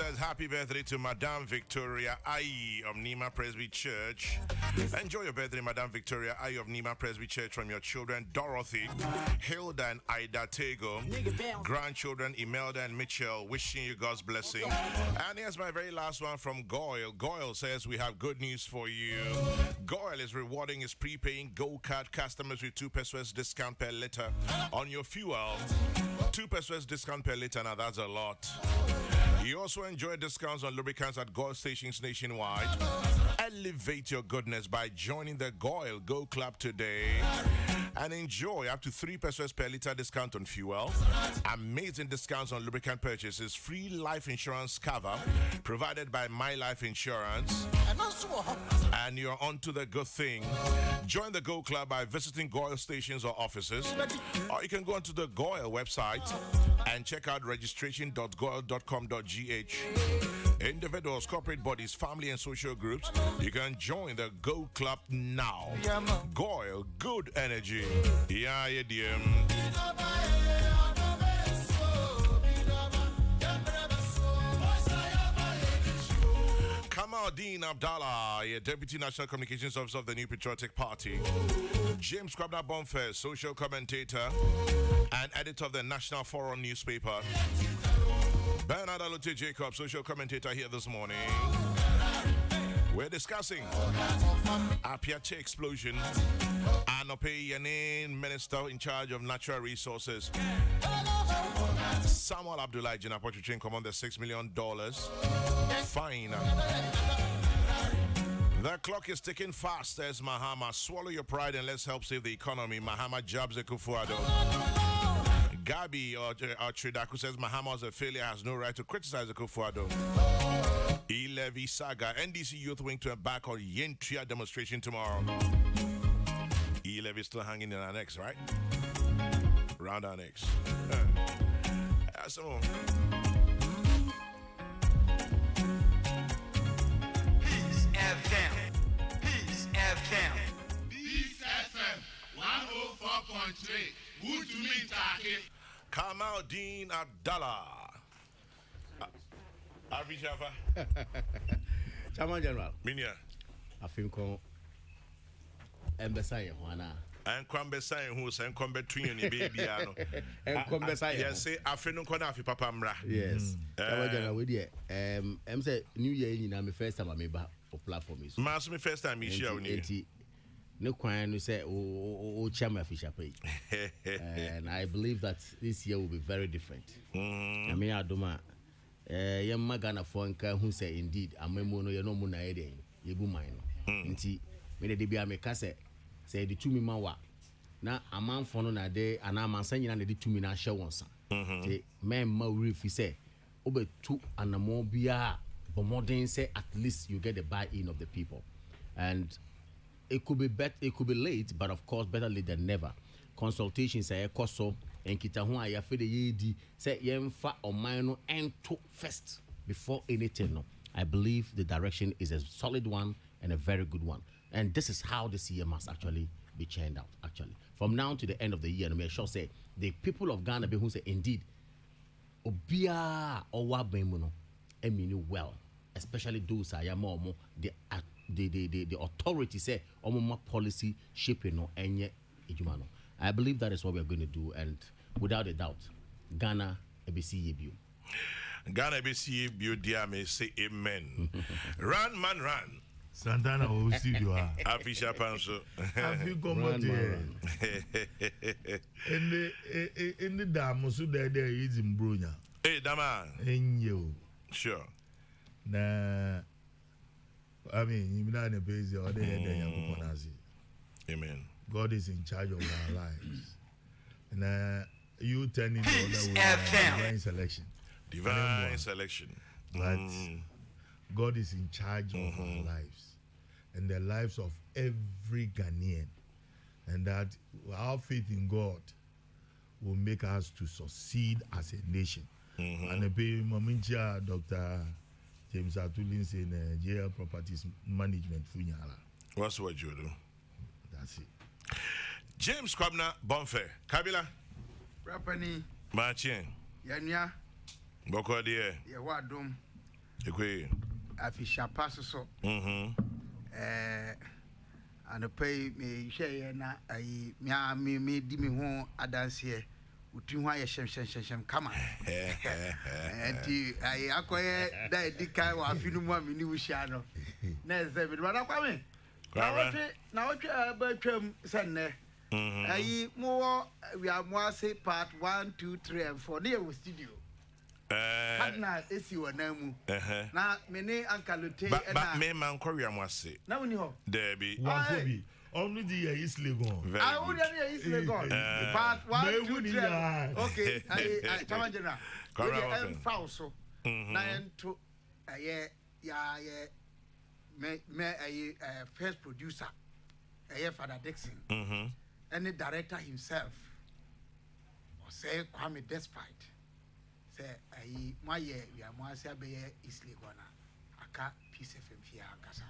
says happy birthday to Madame Victoria Ayi of Nima Presby Church. Enjoy your birthday, Madame Victoria Ayi of Nima Presby Church, from your children Dorothy, Hilda and Ida Tego, grandchildren Imelda and Mitchell, wishing you God's blessing. And here's my very last one from Goyle. Goyle says we have good news for you. Goyle is rewarding his prepaying Gold Card customers with 2 pesos discount per liter on your fuel. 2 pesos discount per liter, now that's a lot. You also enjoy discounts on lubricants at Goyle stations nationwide. Elevate your goodness by joining the Goyle Go Club today and enjoy up to 3 pesos per liter discount on fuel, amazing discounts on lubricant purchases, free life insurance cover provided by My Life Insurance, and you're on to the good thing. Join the Go Club by visiting Goyle stations or offices, or you can go onto the Goyle website and check out registration.goyle.com.gh. Individuals, corporate bodies, family and social groups, you can join the Go Club now. Goyle, good energy. Yeah, yeah, Kamaldeen Abdallah, Deputy National Communications Officer of the New Patriotic Party. James Kwabena Bonfair, social commentator and editor of the National Forum newspaper. Bernard Alute Jacob, social commentator, here this morning. We're discussing Apiache explosion. Anope Yanin, Minister in charge of Natural Resources. Samuel Abdullah Jinapochuchin commanded $6 million fine. The clock is ticking fast as Mahama. Swallow your pride and let's help save the economy. Mahama Jabs Ekufuado. Gabi or Tridaku says Mahama was a failure, has no right to criticize Ekufuado. E-Levy Saga. NDC Youth Wing to embark on Yentria demonstration tomorrow. E-Levy still hanging in our necks, right? Round our necks. Some more. Peace FM. Peace FM. Peace FM 104.3. Good to meet Taki. Kamaldeen Abdallah. Avi Java. Chairman General. Minya. I think Embasaya Juana. And Kwambe saying who's and Kwambe Twin baby. And Kwambesaya. Yes, say Afino Konafi Papa Mra. Yes. Chairman General, we there. I'm say New Year in my first time I made a platform is. Mass me first time you share with you. No question, you say, oh, Chairman Fisher Pay. And I believe that this year will be very different. I mean, I don't young Magana Fonka who say, indeed, I'm a mono, you know, Muna Eden, you boom mine. Inti, when the DBA make us say the 2 minutes. Now, a man for no day, and I'm saying, and the 2 minutes show once. The man, Mauri, if you say, over 2 and a more beer, but more than say, at least you get the buy in of the people. And it could be better, it could be late, but of course, better late than never. Consultations say, Koso, and Kitahua, ya fede yedi, say, Yemfa or Mino, and to first before anything. No, I believe the direction is a solid one and a very good one. And this is how this year must actually be churned out, actually. From now to the end of the year, and we shall say, the people of Ghana, who say, indeed, Obia or Wabemuno, mean well, especially those I am more the authority say Omoma policy shaping no enye ejumano. I believe that is what we are going to do, and without a doubt, Ghana ABC Yebu. Ghana ABC Yebu, dear may say amen. Run, man, run. Santana o studio ha. Afisha Panso. Have you come out here? In the dam so there is in Brunya. Hey, Dama. In you. Sure. Nah. I mean, you know, the base or the amen. God is in charge of our lives. And you turning the other way, divine selection. Divine selection. But God is in charge of our lives and the lives of every Ghanaian. And that our faith in God will make us to succeed as a nation. And the Mamincha, Dr. James Atulin in JL Properties Management Funyala. What's what you do? That's it. James Kwabena Bonfair. Kabila. Rapani. Machien. Yanya. Boko dear. Yawadum. Agree. Afisha paso. And pay me share na me di me ho adanse utu ho aye shem come on. Enti akoye da di kai wa afinu mu amini wuhia no. Na ze me do na kwa me. Na wotwe batwam senne. Mo we are more say part 1 2 3 and 4 near studio. Partner esi wona mu. Na me ne ankalote na ba me man kwawia mo ase. Na woni ho. There be. One only the is Legon. I would have is Legon. Part 1 2 3. Okay, I Tamajena. We Fauso. Na ento me first producer. Father Dixon. And the director himself. Say Kwame Despite. Say my year we are more say be is Legona. Aka piece of here kasa.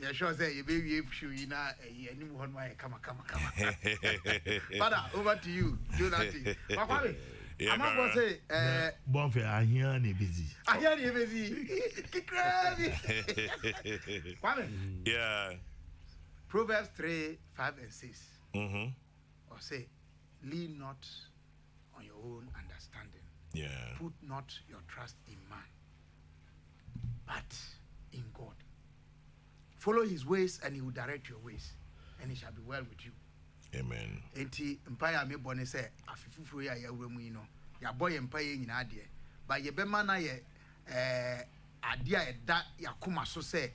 Yeah, sure say you baby you na any one way come. Father, over to you. Do nothing. Kwame. I'm going to say Bonfe I hear ni busy. I hear you busy. Kwame. Yeah. Proverbs 3, 5 and 6. Or say, lean not on your own understanding. Yeah. Put not your trust in man, but in God. Follow his ways and he will direct your ways, and it shall be well with you. Amen. Enti empire me bone say afifufu ya wuramu yi no ya boy empire nyina de ba ye be mana ye ade a da yakoma so say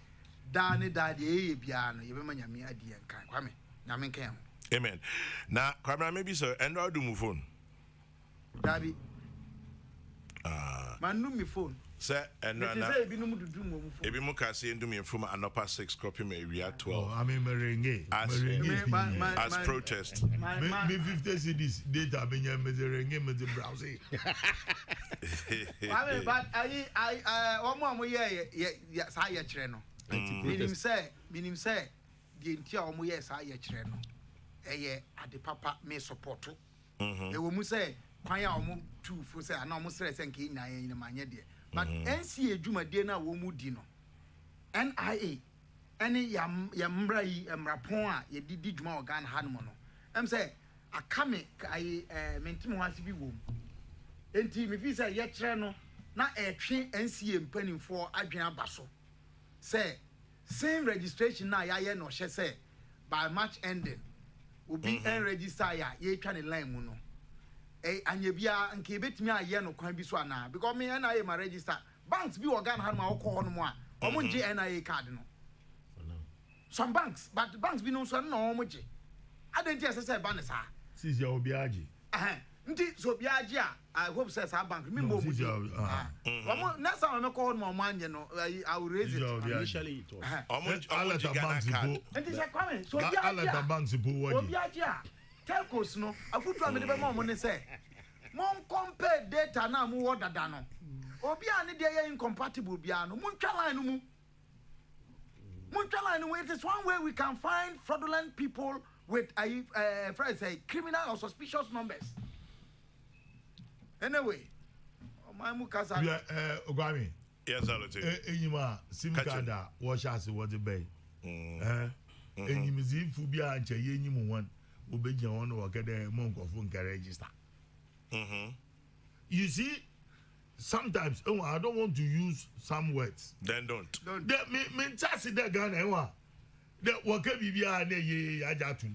da ne da de ye bia no ye be manyame ade nkan kwame nyame nkan. Amen. Na kwame maybe sir endo do mu phone. Dabi. Manu mi phone. Sir endo na. Say ebi no mu dudu mu phone. Ebi mu ka say ndum from anopa 6 copy me area 12. Oh, I mean merengue. As protest. Me 50 CDs data benya merengue me browse. I mean but I omo ye sa ye kire no. Minim say the ntia omo ye sa ye kire no. Eye ade papa me support. E wo mu say kwan ya omo tu fu say ana omo sere say nke nya ye manye de. But NCA dwumade na wo mu di no. NIA any yamra yi emrapon a ye di dwuma organ han mo no. Em say akame ai mentim ho ase bi wo. Enti me fi say ye kire no na etwe NCA mpanimfo adwen aba so. Say same registration na ya no hye say by March ending will be register ya ye twa ne line mu no. Anya bia nke betimi aye no kwan bi so ana because me NIA ma register banks bi organ han ma okọ no mo a omo nje NIA card no some banks but banks bi no so na omo je adenti say ba ne sa sis ya obi aji nti so bi aji a I hope say sa bank me mo mu je omo na sa me call no mo anye no I will raise it initially it was Omo Ghana card. nti say come so bi aji Alata banks bo wodi obi aji a telcos no afutu amede be mo ne say mon compare data na mu wo dada no obi ani de ye incompatible bia no mun twa line no mu it is one way we can find fraudulent people with criminal or suspicious numbers anyway my mu kasa ogwami Yes aloti enyima sim card wo sha se wo de bay enyimizi fu bia nche ye enyim wan obegia won wo kede mo nkofo nka register. You see, sometimes I don't want to use some words. Then don't. Me chasi de Ghana the waka bibia na ye ajatu.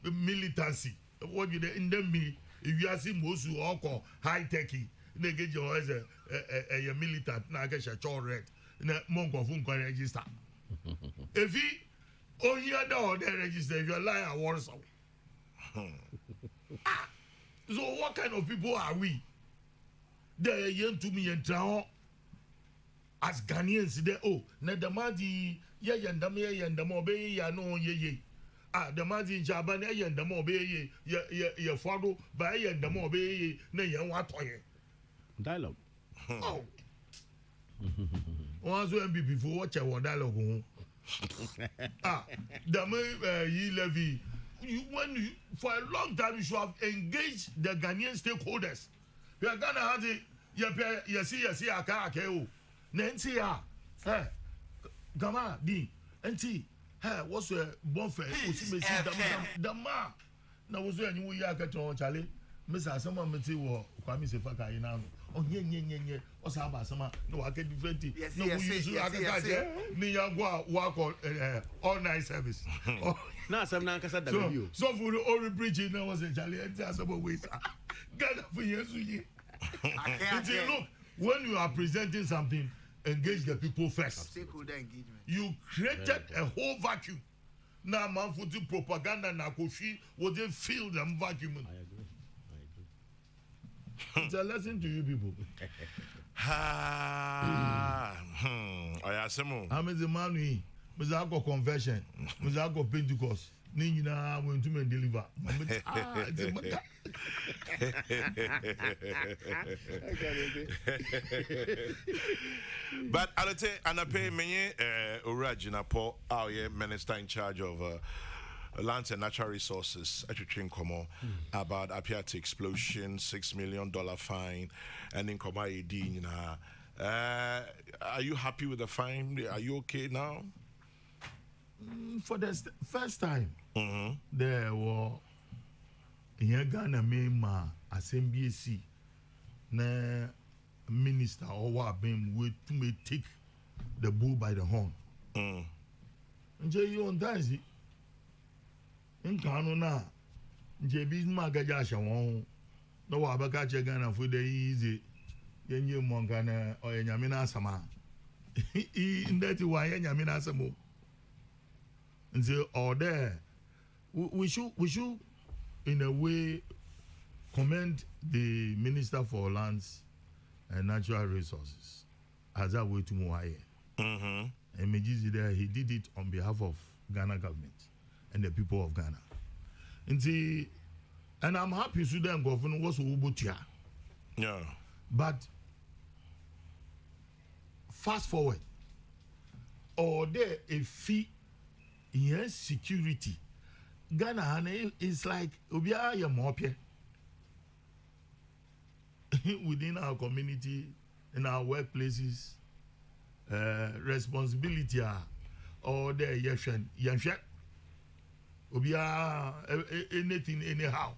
Militancy. What you in them me if you see most who high techy they get your as a militant na get your red na monk of register. If he only other register you lie at Warsaw. So what kind of people are we? They are young to me and town as Ghanaians. They na the madi ye and the mobe ya no ye. The madi Jaban ye and the mobe ye follow by ye and the mobe ye na ye what dialogue. Oh. Once when be before watch our dialogue. The me ye levy. For a long time, you should have engaged the Ghanaian stakeholders. We are Ghana has Yes, aka o. Nancy ya. Gama di. Enti. What's a bonfire? The ma. Na was when you ya get on Charlie. Mr. Someone meti wo Kwame Sefaka ina. Oh nye. O sa ba sama. No aka different. No we use aka kaje. Ni ya go work all night service. Na asem na nkasa da video. So for the old bridge na was Charlie enti asaba waste. Ghana for yesu ye. Look, when you are presenting something, engage the people first. Stakeholder engagement. You created a whole vacuum. Now, man, for the propaganda, na kofi, would they fill them vacuum? I agree. It's a lesson to you people. I'm the man who Mizako conversion, Mizako Pentecost. Nina went to me deliver. But I'll tell you, and I pay me original Paul, our minister in charge of lands and natural resources at Komo about Apiati explosion, $6 million fine, and in Koma Edin. Are you happy with the fine? Are you okay now? For the first time, there were in Ghana ma assembly na minister or what been wait to me take the bull by the horn. And you on daisy in Kanona, JB's Magajash won no Abakacha Ghana for the easy. Then you Monkana or Yamina Sama. In that way, Yamina Samo. And say, or there, we should, in a way, commend the Minister for Lands and Natural Resources as a way to Moaye. And Mejizi there, he did it on behalf of Ghana government and the people of Ghana. And I'm happy Sudan government was Ubutia. Yeah. But fast forward, or there a fee. Yes, security. Ghana is like Obia Yamopia within our community, in our workplaces, responsibility or there Yashan Obia anything anyhow.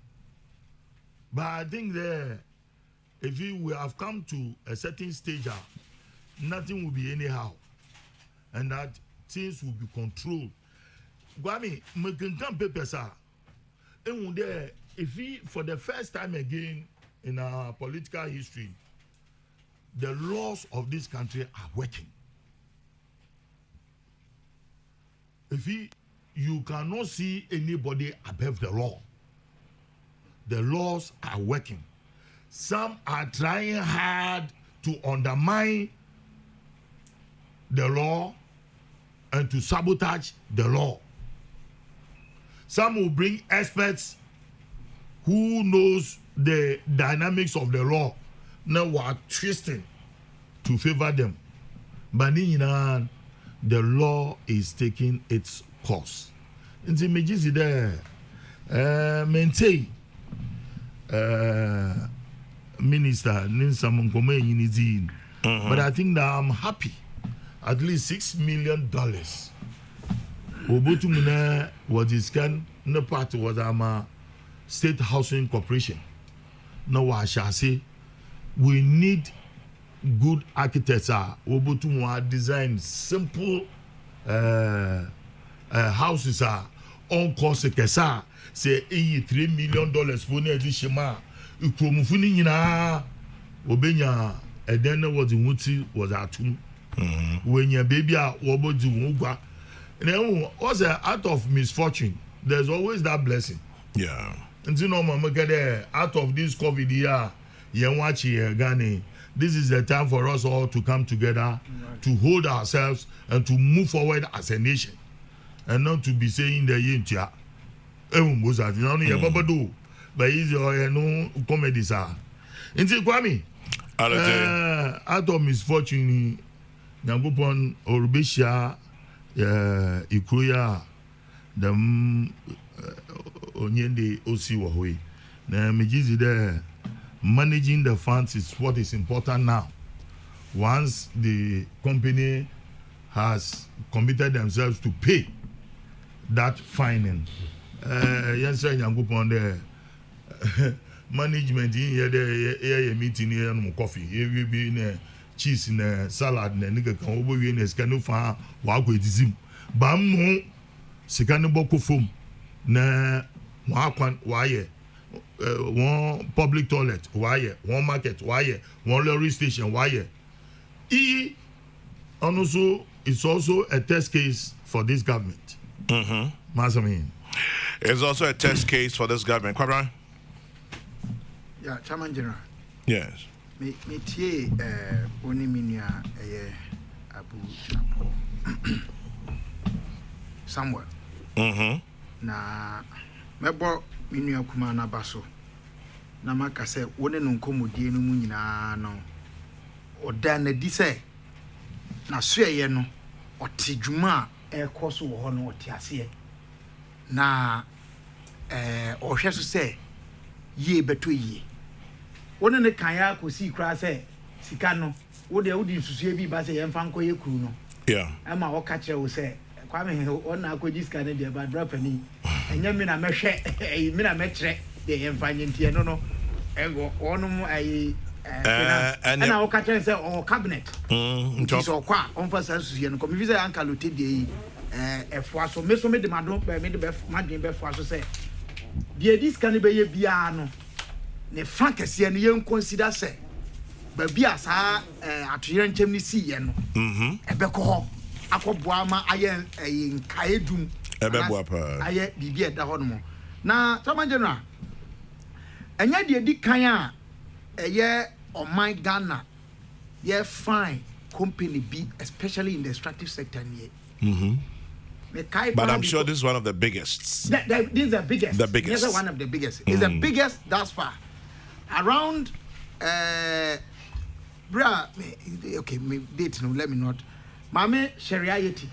But I think there, if we have come to a certain stage, nothing will be anyhow, and that things will be controlled. Gwami, Mekankan papers are, and there, if we, for the first time again in our political history, the laws of this country are working. If you cannot see anybody above the law, the laws are working. Some are trying hard to undermine the law and to sabotage the law. Some will bring experts who knows the dynamics of the law. Now we are twisting to favor them. But the law is taking its course. In the Mejizi there, maintain Minister Ninsam Nkome Yinizin. But I think that I'm happy. At least $6 million. Obotumuna was his can, no part was our State Housing Corporation. Now I shall say we need good architects. Obotumwa design simple houses on cost kesa say $3 million for ne adishima ukromufuni nyina obenya eden was wuti was atum when your baby are wobo di wugwa. Was out of misfortune, there's always that blessing. Yeah. And you know, Mama, out of this COVID year, Ghana, this is the time for us all to come together, to hold ourselves, and to move forward as a nation, and not to be saying the yintia. But easy or no comedy, sir. And Kwame, out of misfortune, Nagupon or Bishia. Ikuya dem onyende osi wo hoyi na mejizi there managing the funds is what is important now. Once the company has committed themselves to pay that fining, yes, management in here meeting here no coffee. Here will be cheese in salad and nigga can over in a scanu fa walk with zim. Bam sikano boko foam na wakwan wire. One public toilet wire, one market wire, one lorry station wire. And also it's also a test case for this government. Masamin. It's also a test case for this government. Kwabra? Yeah, Chairman General. Yes. Me tie oni minia Abu Chapo. Somewhere. Na mebo minia kuma na baso. Na maka se woni no nkomodie no mu nyina no. Oda na di se na so ye no ɔte dwuma a ɛkɔ so wɔ hɔ no ɔte aseɛ na ɔhwɛ so sɛ yie bɛtɔ yie wone ne kan ya akɔsi kora sɛ sika no wode nsusue bi ba sɛ yɛmfa nkɔ yɛ kuru no ɛma ɔka kyerɛ wo sɛ kwame ɔna akɔgye sika no deɛ badra pani ɛnyɛ me na mɛhwɛ me na mɛkyerɛ deɛ yɛmfa nyɛ ntiɛ no no ɛwɔ ɔnom and I will catch or cabinet. So, quite on first as you come visit Uncle Lutidi. If was so, Miss Made the Madon, made the best, Madden Before to say, dear, this can be a piano. Ne Francas, and you consider say, but be as at your chimney sea, and a beco, Aqua Buama, I am a Kaedum, I be at the Honomo. Now, Tom General, and yet the Dikaya. A year on my Ghana, yeah, fine company be especially in the extractive sector. But I'm sure this is one of the biggest. This is the biggest. The biggest. This is one of the biggest. It's the biggest thus far. Around, okay, me date no, let me not. Mame Sheriayeti,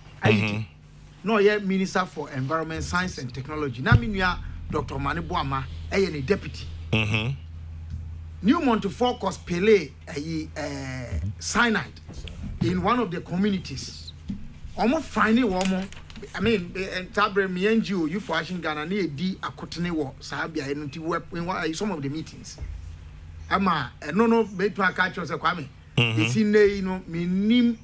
no, yeah, Minister for Environment, Science and Technology. Now, me Dr. Mani Boama, a deputy. Newmont to focus Pele cyanide in one of the communities. Almost finding one. I mean, Tabre me NGO, you for Ashin Ghana, near D. Akotene war, Sabia, and some of the meetings. Ama, no, Betwa catch us a kwame. You see, you know, me nim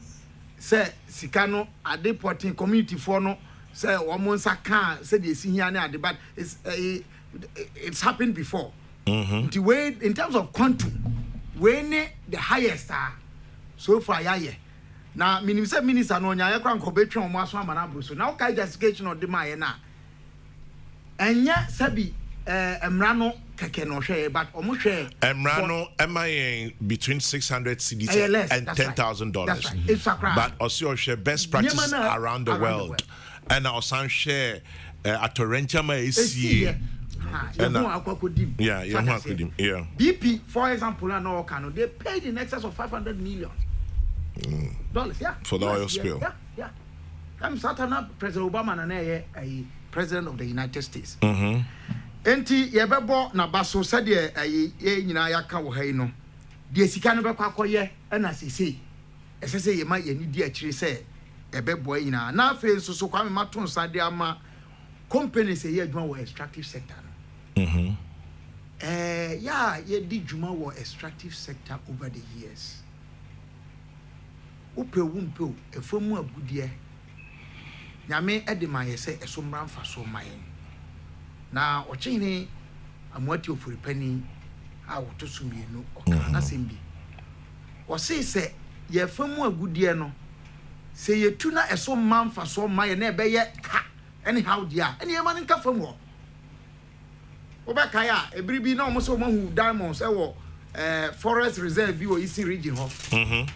say Sikano, a deporting community for no, say, almost a car, said the senior, but it's happened before. The way in terms of country, when the highest are so far, now minister no nya yakran ko betwe o maso amana bruso now kai justification of the mayena enya sabi emra no keke no hwe but omo hwe emra no emaye between 600 cedis and $10,000. That's right. It's a crime. But also share best practice around the world. And also share a torrential yeah. BP, for example, they paid in excess of $500 million. Yeah. For the oil spill. Yeah. I'm certain President Obama and a president of the United States. Enti yebebo na baso said nyina yaka wo hai no. De sika no bekwa koye na sisi. Esese ye ma ye ni di akiri se ebebo nyina. Na afi so kwa me maton sade ama companies ye adwuma wo extractive sector. Yeah, ye did juma war extractive sector over the years. Upe wumpe efomu agudie. Nyame edema ye say esomran fa so mayen. Na ochine amwati ofuripani a woto sumienu okana sembi. O say ye fomu agudie no say ye tu na esomman fa so mayen na ebeye ka anyhow dia. Ene ye man nka famu. Obekaya ebribi na omo so mahu diamonds ewo forest reserve bi o Eastern region ho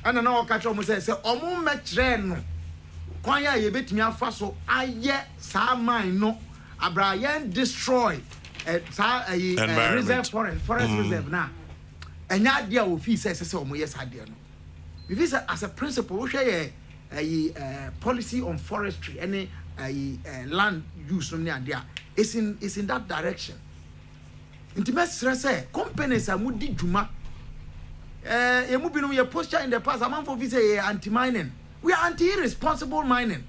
ana na o ka cho omo say omo metre no kwan ya ye betimi afa so aye sa mine no abrayan destroy sa reserve forest reserve na enya dia o fi say omo yes ade no if as a principle we share policy on forestry any land use no ade is in that direction. intimate stress companies are mudi juma emu binum your posture in the past a man for visa anti mining. We are anti irresponsible mining.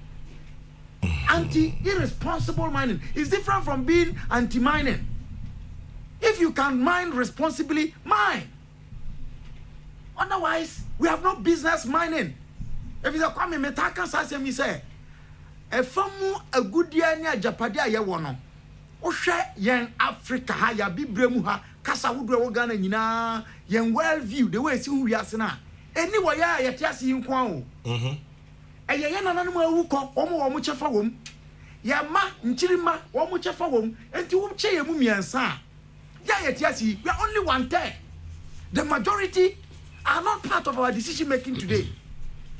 Anti irresponsible mining is different from being anti mining. If you can mine responsibly, mine. Otherwise, we have no business mining. If you come in metaka sase mi say efamu agudia ni ajapadia ye wono ohwe yen Africa ha ya bibremu ha kasa wodo wo Ghana nyina yen well view the way si hu wiase na eni wo ya yete ase yin o eye ye nananom awu ko wo chefa wom ya ma nchirima wo chefa wom enti wo che ye mu miensa ya yete ase we are only 1/3. The majority are not part of our decision making today.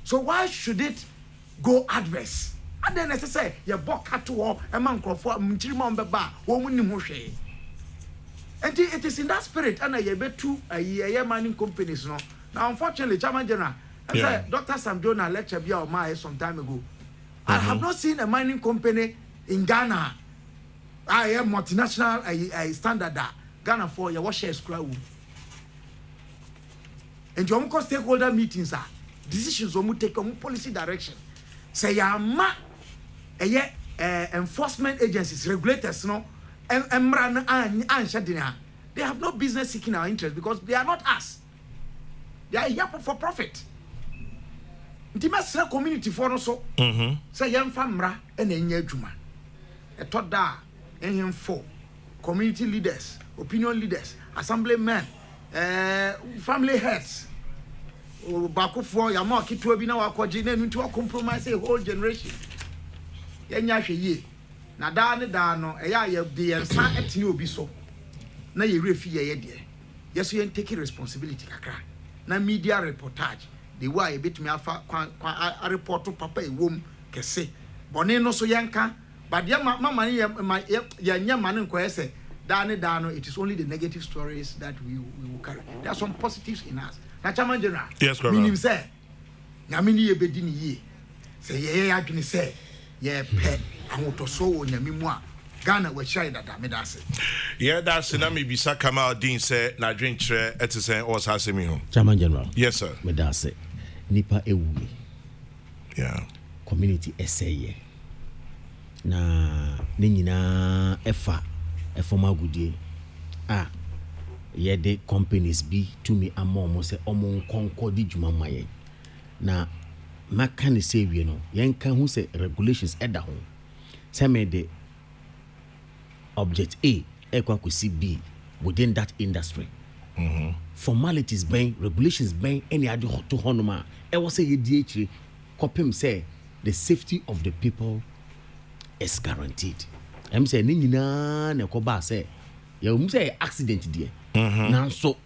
So why should it go adverse? And then as I say, you bought cattle a man for Mchirima Baba, woman in Moshe. And it is in that spirit, and I bet two a year mining companies. No, now unfortunately, Chairman General, as I Dr. Sam Jonah lecture be on my some time ago. I have not seen a mining company in Ghana. I am multinational a standard that Ghana for your shares crowd. And you almost stakeholder meetings are decisions on take on policy direction. Say ya ma enforcement agencies, regulators, no, and they have no business seeking our interest because they are not us. They are here for profit. Intimate community for also. Say young famra and enye juma. A thought da and for community leaders, opinion leaders, assemblymen, family heads. Baku for your market to be now a coordinate to compromise a whole generation. Yanya ye. Nadane dano, a ya be and san at you be so. Na ye refi ye dear. Yes, you ain't taking responsibility. Na media reportage. The way a bit me alpha a report to papa a womb can say. Boneno so yanka, but ya mamma my young man in Quese. Dano, it is only the negative stories that we will carry. There are some positives in us. Na Chairman General. Yes, correct. Minim say, Yamini ye bedini ye. Say ye agni say, ye pet, and what so on Yamimwa. Ghana was shy that I made us. Yeah, that's Sinami Bisa Kamal Dean said, na drink tre, et is saying, or Sasimiho. Chairman General. Yes, sir. Medase. Nipa Ewumi. Yeah. Community essay. Na Nina Efa Magudie. Ye de companies be to me among say omon concord di juma maye na makani say we no yen kan hu say regulations eda ho say me de object A ekwa ko see B within that industry. Formalities ben regulations ben any ade to honoma e was say ye di akire kopim say the safety of the people is guaranteed. Em say ni nyina na ko ba say ye say accident there. Now so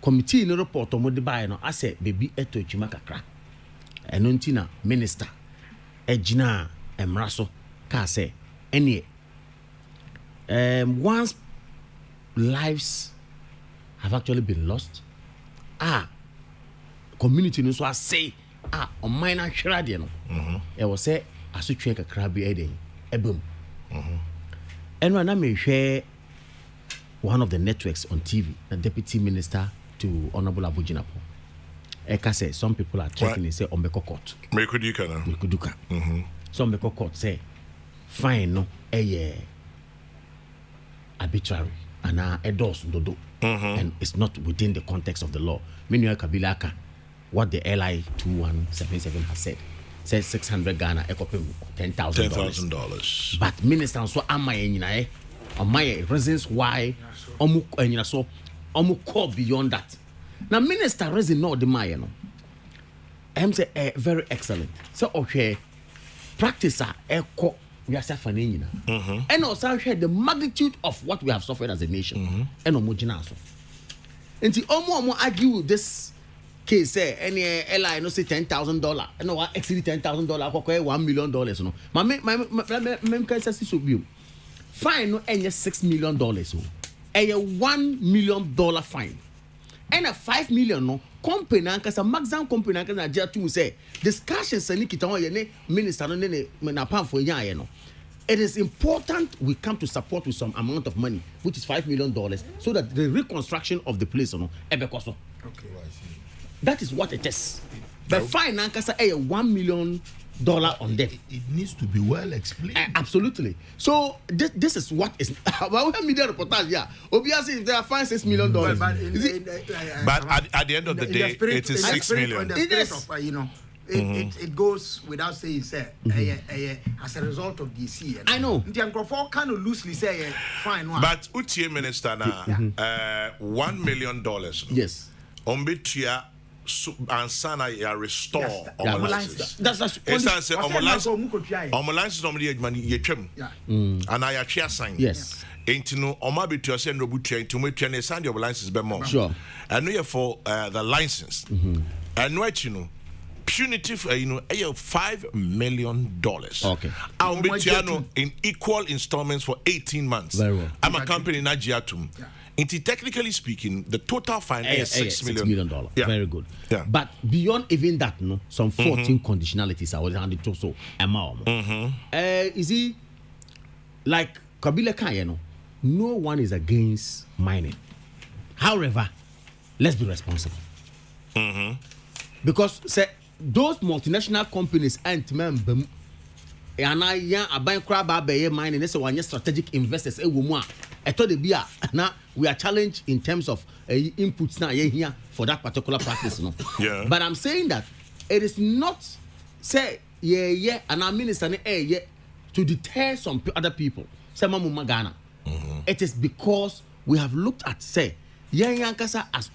committee in the report on the buy no I say baby eto chima kakra eno ntina minister ejina emraso ka say any once lives have actually been lost community no so I say on minor hwrade no e was say asotwe kakra bi eden ebum eno na me hwe one of the networks on TV, the deputy minister to Honorable Abujinapo. Eka say some people are checking and say Ombeko court. Mekuduka. Some Ombeko court say fine no arbitrary and endorse dodo and it's not within the context of the law. Meanwhile Kabilaka, what the LI 2177 has said. Says 600 Ghana ekopem $10,000. But minister so am I on my reasons why so call beyond that. Now minister reason no the my no. I'm say very excellent. So okay, practice echo we are suffering and also share the magnitude of what we have suffered as a nation. And omojina so. And omo argue this case say any LI no say $10,000 and no exceed $10,000 $1 million no. My can say so be fine no any $6 million so. A $1 million fine. And a $5 million no company anka maximum company anka na jatu say discussions ani kita ho ye ne minister no ne na pan for nya ye no it is important we come to support with some amount of money, which is $5 million, so that the reconstruction of the place, okay. That is what it is. But fine, Nankasa, $1 million on debt. It needs to be well explained. Absolutely. So this is what is. Well, media reportage, yeah. Obviously, if they are fined $6 million, but at the end of the day, it is $6 million. It is. It goes without saying, sir, as a result of this year. I know. The Uncle kind of loosely say, fine. But Utie Minister now, $1 million. Yes. Ombitia and Sana ya restore that's licenses money yetwam and I actually sign. Yes. Ain't no omabitua send no butua into me twane send your license be more. Sure. And we for the license. And what punitive $5 million. Okay. I'll be in equal installments for 18 months. Very well. I'm a company in Najiatum. Technically speaking, the total fine is $6 million. Yeah. Very good. Yeah. But beyond even that, some 14 conditionalities I was handed to so is it like Kabila Kayeno? No one is against mining. However, let's be responsible. Because say those multinational companies ain't member and I buy crab mining. This is one strategic investors. I thought they be now we are challenged in terms of inputs now here for that particular practice. Yeah. But I'm saying that it is not say and our minister to deter some other people. Say Mama Ghana. It is because we have looked at say Yankasa as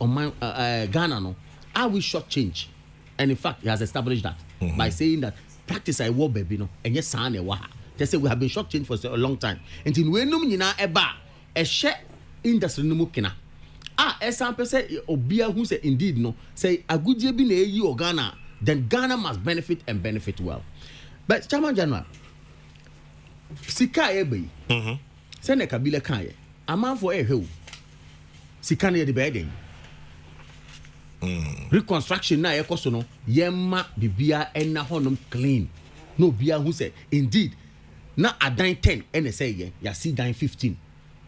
Ghana how we short change. And in fact, he has established that by saying that practice I war baby and yes, they say we have been short-changed for a long time. And in we a share industry no mukina. Example say obia who say indeed say a good year been a or Ghana, then Ghana must benefit and benefit well. But Chairman General, Sika ebe, send a Kabila Kaye, a man for a hill. Sika near the bedding. Reconstruction na ekoso no yemma bibia enna honum clean no bia who say indeed na adan 10 ene say ye ya see dan 15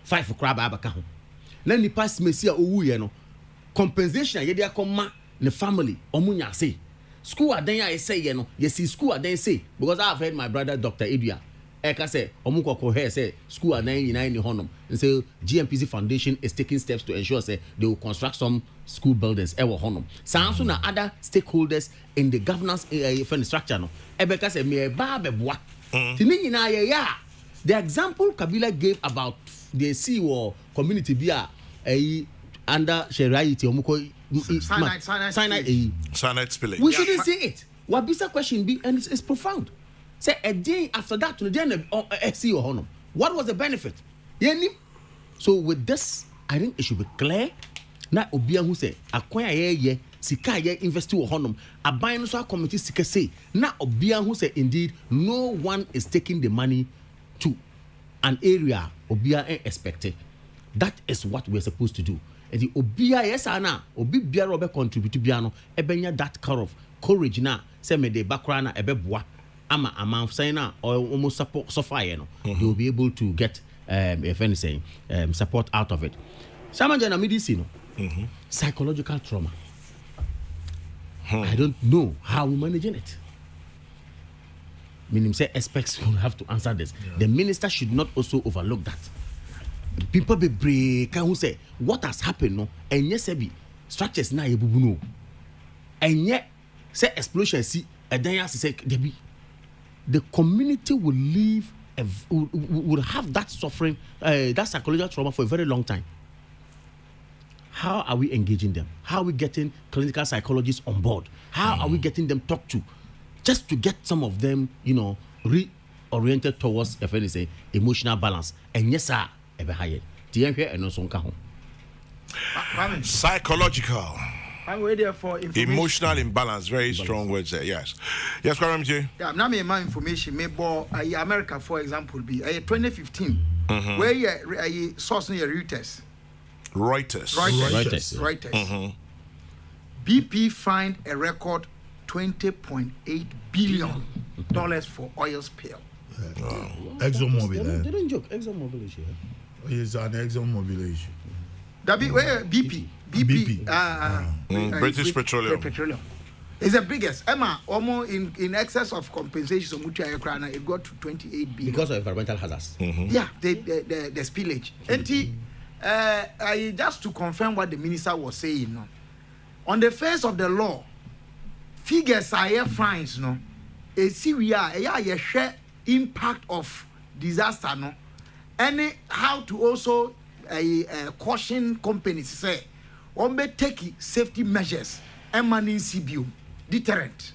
5 for crab abaka ho na ni pass mesi a owu ye no compensation ye de akoma ne family omunya say school adan ya say ye no ye see school adan say because I have heard my brother Dr. Edua eka say omukoko here say school adan nyina ni honum and say GMPC Foundation is taking steps to ensure say they will construct some school buildings ever honum sanso na other stakeholders in the governance structure no ebeka say me ba beboa tini nyina ya the example Kabila gave about the CEO community bia under Sheriati omuko cyanide spilling. We shouldn't see it. What bisa question be and it's profound. Say a day after that to the CEO honum. What was the benefit? So with this, I think it should be clear. Na obia who say acquire ye sika ye invest wo honum aban so committee sika say na obia who say indeed no one is taking the money to an area obia expected. That is what we are supposed to do. And the obia yes ana obi bia robe contribute bia no ebenya that kind of courage na say me de bakra na ebeboa ama amount say na or almost support so far no they will be able to get if anything support out of it. Samanja medicine psychological trauma. I don't know how we're managing it. Meaning, say experts will have to answer this. Yeah. The minister should not also overlook that. People be break who say what has happened, no, and yes, structures na yebubu no, and yet say explosion see a then say the community will live will have that suffering, that psychological trauma for a very long time. How are we engaging them? How are we getting clinical psychologists on board? How are we getting them talked to? Just to get some of them, reoriented towards, if anything, emotional balance. And yes, sir, ever higher. Psychological. I'm ready for information. Emotional imbalance. Very strong words there. Yes. Yes, Kwaramji. Yeah, now my information. Maybe America, for example, be 2015. Where you source your Reuters. BP find a record $20.8 billion for oil spill. ExxonMobil. They don't joke. ExxonMobil issue. It's an ExxonMobil issue. BP. British Petroleum. It's the biggest. Emma, almost in excess of compensation, so much it got to 28 billion. Because of environmental hazards. Yeah, the spillage. And just to confirm what the minister was saying, no, on the face of the law, figures are here fines, no. See we are share impact of disaster, no. And how to also caution companies say, on be take safety measures and manning CBU. Deterrent.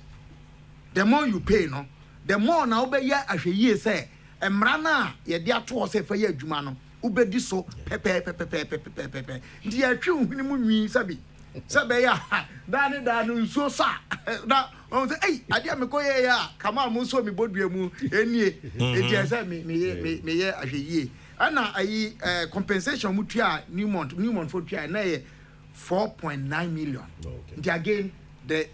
The more you pay, no, the more now be ya ahwe say emrana ye dia to say for ye adwuma no ubedi so pepe ndi atwe huni mu nwi sabi ya da no nso sa da on say hey ade amekoye ya kama mo so mi bodua mu enie edi say me ye ahwe ana ayi compensation mu tua Newmont for tua na ye 4.9 million. Ndi again there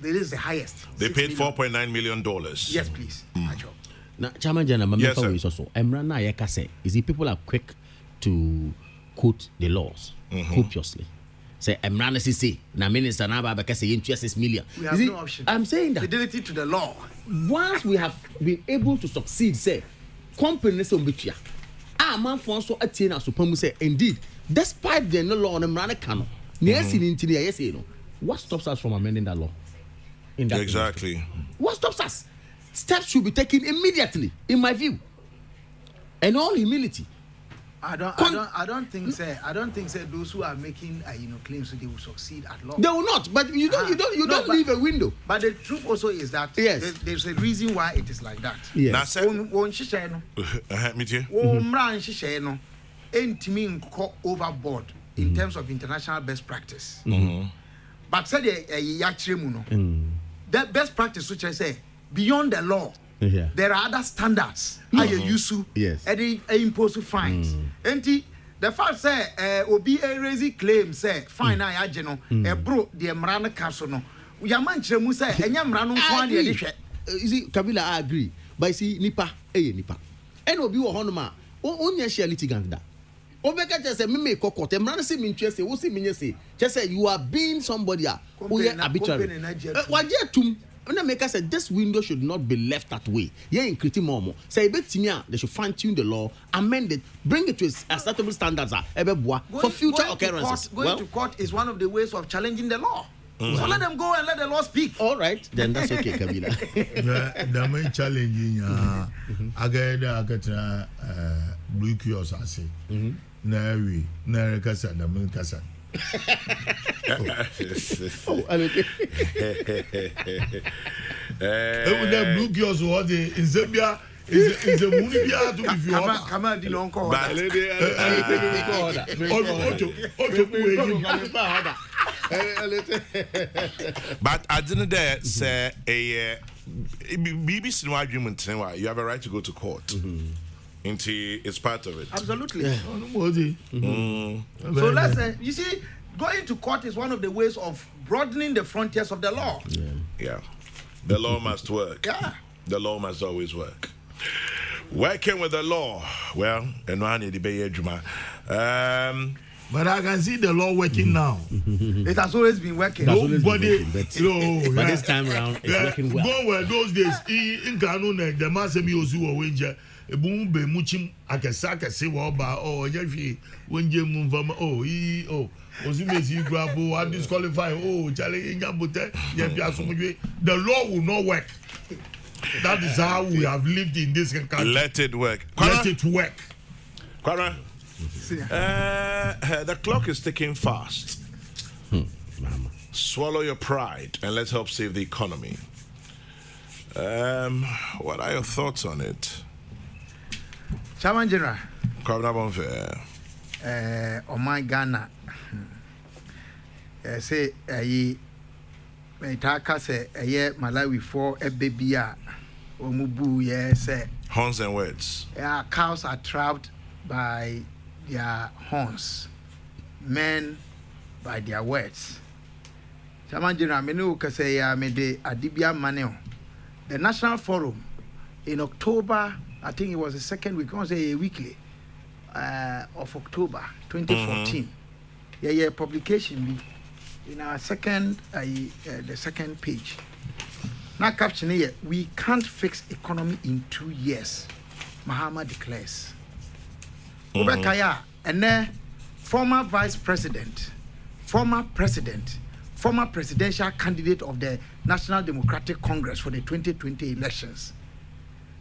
is the highest. They paid $4.9 million. Yes, please. Now, Chairman General, yes, sir. Is it people are quick to quote the laws copiously? Say, Emrana say, na minister na ba say into 6 million. We have no option. I'm saying that fidelity to the law. Once we have been able to succeed, say, companies on which man for so attain as to say, indeed, despite the no law on Emrana canon, yes, in what stops us from amending that law? In that exactly. Industry? What stops us? Steps should be taken immediately, in my view. And all humility. I don't think those who are making claims they will succeed at law. They will not, but you don't leave a window. But the truth also is that yes, there's a reason why it is like that. Yes. Overboard in terms of international best practice. But said the best practice which I say beyond the law. Yeah. There are other standards. How you use to impose fines. And the fact say obi raise claim say fine I ageno bro the Emrana Council no. We are man chemu say enya mrano fine dey hwe. You see Kabila I agree. But see nipa nipa. And obi wo hono ma onya share litigant da. Obeka just say me make court Emrana say me interest say wo say me say just say you are being somebody who are arbitrary. Waje tum when make us say this window should not be left that way. Yeah, in critical more. Say they should fine tune the law, amend it, bring it to acceptable standards for future occurrences. Going to court is one of the ways of challenging the law. So let them go and let the law speak. All right, then that's okay, Kabila. The main challenging, I get blue kiosk. I say, Nari, Kasa, the main Kasa. That blue girls what in Zambia is a Munibia to be your come on, the long call. But I didn't dare say a BBC no argument. You have a right to go to court. It's part of it. Absolutely. Yeah. So let's you see, going to court is one of the ways of broadening the frontiers of the law. Yeah. The law must work. Yeah. The law must always work. Working with the law. Well, and one in the but I can see the law working now. It has always been working. Nobody, but this time around, it's working well. Go where those days in Kanun, the Masami Ozu Wanger. Boom be muchim akesaka se wo ba yefi wonje mumva ozimezi grabo and disqualify chale inyabote ye bia somdwe. The law will not work. That is how we have lived in this country. Let it work. Let it work. Kwara, the clock is ticking fast. Swallow your pride and let's help save the economy. What are your thoughts on it? Chairman General. Oh my Ghana. Say Metaka say Malawi for a baby Omubu say horns and words. Cows are trapped by their horns, men by their words. Chairman General, menu say me de Adibia Maneo. The National Forum in October, I think it was the second week, I want to say weekly of October 2014. Yeah, publication in our second, the second page. Now caption here, we can't fix economy in 2 years. Mahama declares. Obekaya, and then former vice president, former presidential candidate of the National Democratic Congress for the 2020 elections.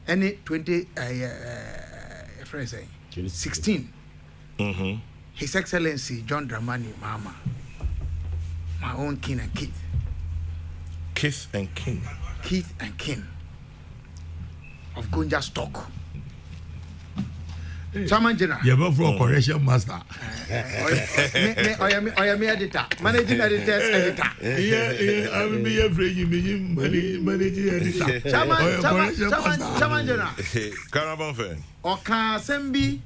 Any 2016. His Excellency John Dramani Mahama, my own kin and Keith. Keith and King. Keith and King of Gunja Stock. Chairman General. You have a correction master. I am editor, managing editor's editor. Yeah, I will be afraid you managing editor. Chairman General. Caravan fan. Oka Sembi.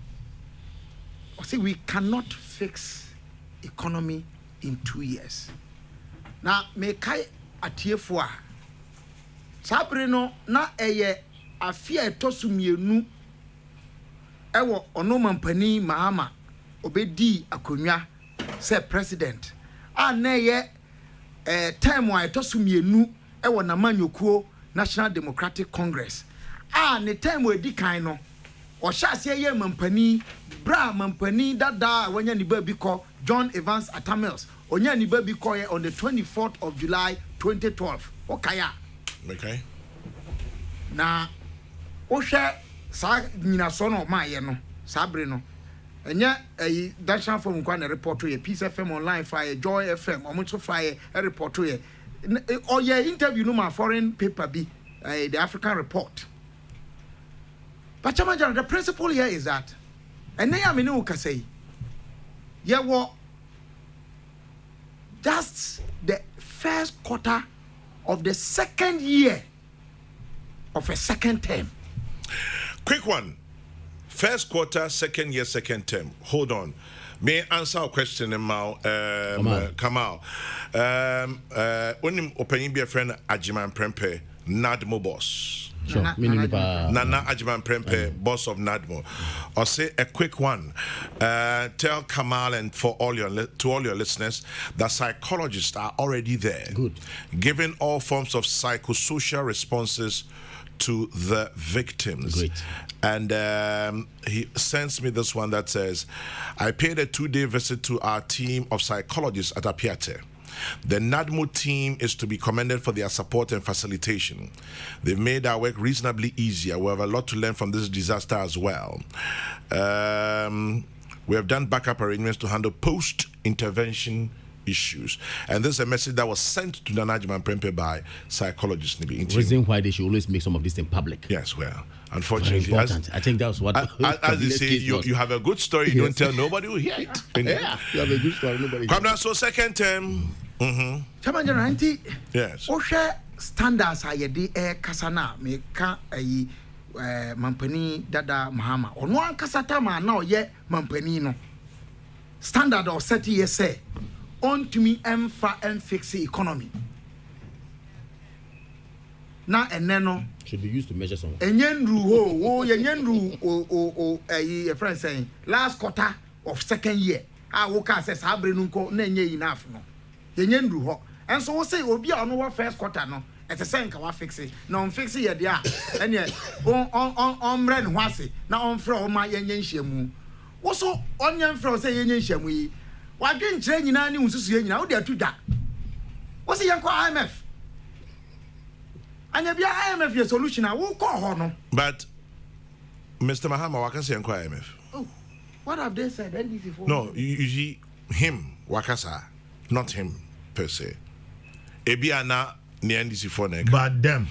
See, we cannot fix economy in 2 years. Now, me kai atiefua. Sabrino na eye afia etosumienu. Ewo ono mampani Mahama obedi akonwa say president na ye time wa etosumienu ewo na manyokuo National Democratic Congress ne time edi kan no o hyase ye mampani bra mampani dada wanya ni ba bi ko John Evans Atamels onya ni ba bi ko on the 24th of July 2012 okaya okay na o hwe sa nyina so no ma ye no sabre no enya danshan from kwa na report ye Peace FM online fire Joy FM omuto fire report ye or ye interview no ma foreign paper bi the African report. But the principle here is that and then I mean you can say yeah what just the first quarter of the second year of a second term. Quick one. First quarter, second year, second term. Hold on. May I answer a question, Kamal? When opening be a friend, Ajiman Prempe, Nadmo boss. Sure. Nana Ajiman Prempe, boss of Nadmo. I'll say a quick one. Tell Kamal and to all your listeners that psychologists are already there. Good. Giving all forms of psychosocial responses to the victims. Great. And he sends me this one that says, I paid a 2-day visit to our team of psychologists at Apiate. The NADMO team is to be commended for their support and facilitation. They've made our work reasonably easier. We have a lot to learn from this disaster as well. We have done backup arrangements to handle post-intervention issues. And this is a message that was sent to Nanajiman Prempe by psychologists. Reason why they should always make some of this in public. Yes, well, unfortunately. I think that was what... As they say, you have a good story, you don't tell, nobody will hear it. Yeah, you have a good story, nobody come down, so second term. Chairman General, yes. Osha standards are ye kasana me ka mampani dada Mahama. Ono an kasata ma na oye mampani no. Standard of 30 years say on to me emfa and fix the economy. Na eneno should be used to measure some. Enyenru a friend saying last quarter of second year. I woke up says Habrenunko nenye enough no. Yenyenru ho. And so we say obi a no first quarter no. It's a saying ka fix it. Na on fix it dia. And ye on mre no ase na on frɛ o ma yenyen hyiamu. Wo so onyen frɛ o say yenyen hyiamu yi. Wadwen kyerɛ nyina ne unsusu nyina wo de atudha. Wo say yenko IMF. Anya bia IMF your solution a wo kɔ ho no. But Mr. Mahama wakasa yenko IMF. Oh. What have they said? NDC4? No, you see him wakasa, not him per se. Ebiana ni NDC4 neka. But them.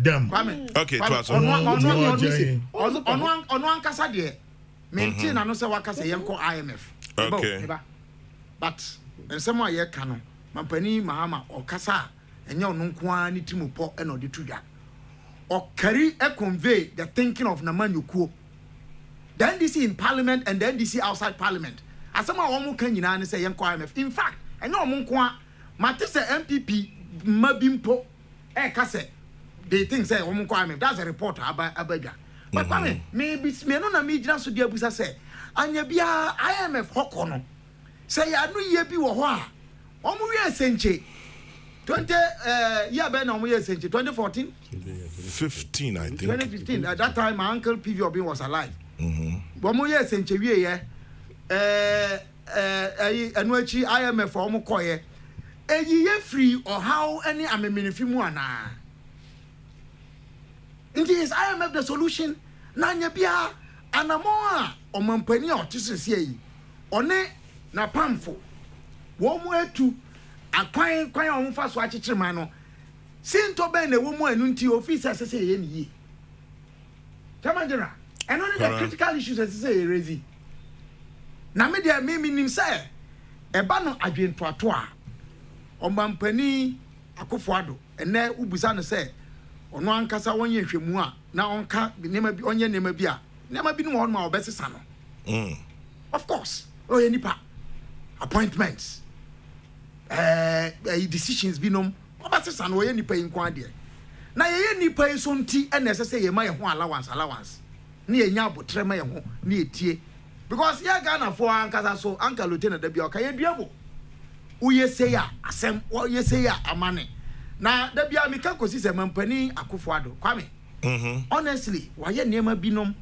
Them. Okay, to us. Ono kasa de maintain ano se wakasa yenko IMF. Okay. But ensemo aye ka no, mampani Mahama okasa enye ono nko a ni timupo e no de tuda. O carry e convey the thinking of Namanyukuo. The NDC in parliament and the NDC outside parliament. As some of them can you say young IMF. In fact, I know Munkwa, Matisse MPP Mabimpo, Kase, they think say omo kwame that's a report abaga but kwame maybe me no na me gina so dia busa say anya bia IMF hoko no say ya no ye bi wo ho a omo wi esenche 20 year be na omo ye esenche 2014 15 I think 2015 at that time my uncle PV Obin was alive omo ye esenche wie ye anu achi IMF omo koye eyi ye free or how any ameminifi mu ana nti is IMF the solution na nya bia anamo a omampani a otesese yi one na pamfo wo mu etu akwan o mfa so akyekyere man no sinto ben na wo mu anu nti office asese ye ni yi tamandira and only the critical issues asese ye raise na me dia me nim say eba no adwentoato a omampani Akufo-Addo ene ubusa no say ono ankasa wonye hwemu a na onka nema bi onye nema bi a nema bi no won ma obesesa no of course oye nipa appointments decisions bi nom obesesa no oye nipa yin kwa de na ye nipa yi so nti ene sese ye ma ye ho allowance na ye nya abotre ma ye ho na etie because ya Ghana for ankasa so anka lieutenant da bi o ka ye duabo uye say ya asem uye say ya amane na da bia me ka kosi se mampani Akufo-Addo kwame honestly waye niema binom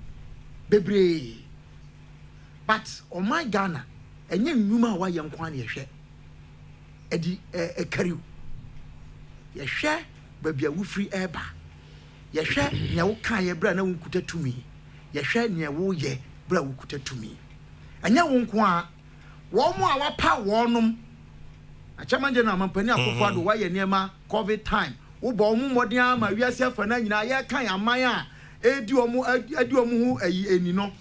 bebre but oh my Ghana enye nnwuma waye nkwa na yehwe edi ekariu yehwe babia wufri eba yehwe nya wo kan ye bra na wonkuta tumi yehwe nya wo ye bra wokuta tumi anya wo nkwa wo mo a wapa wonom achamanje na mampani Akufo-Addo waye niema COVID time wo bo mu modern ama wiase afana nyina ye kan aman a edi omu hu ayi eni no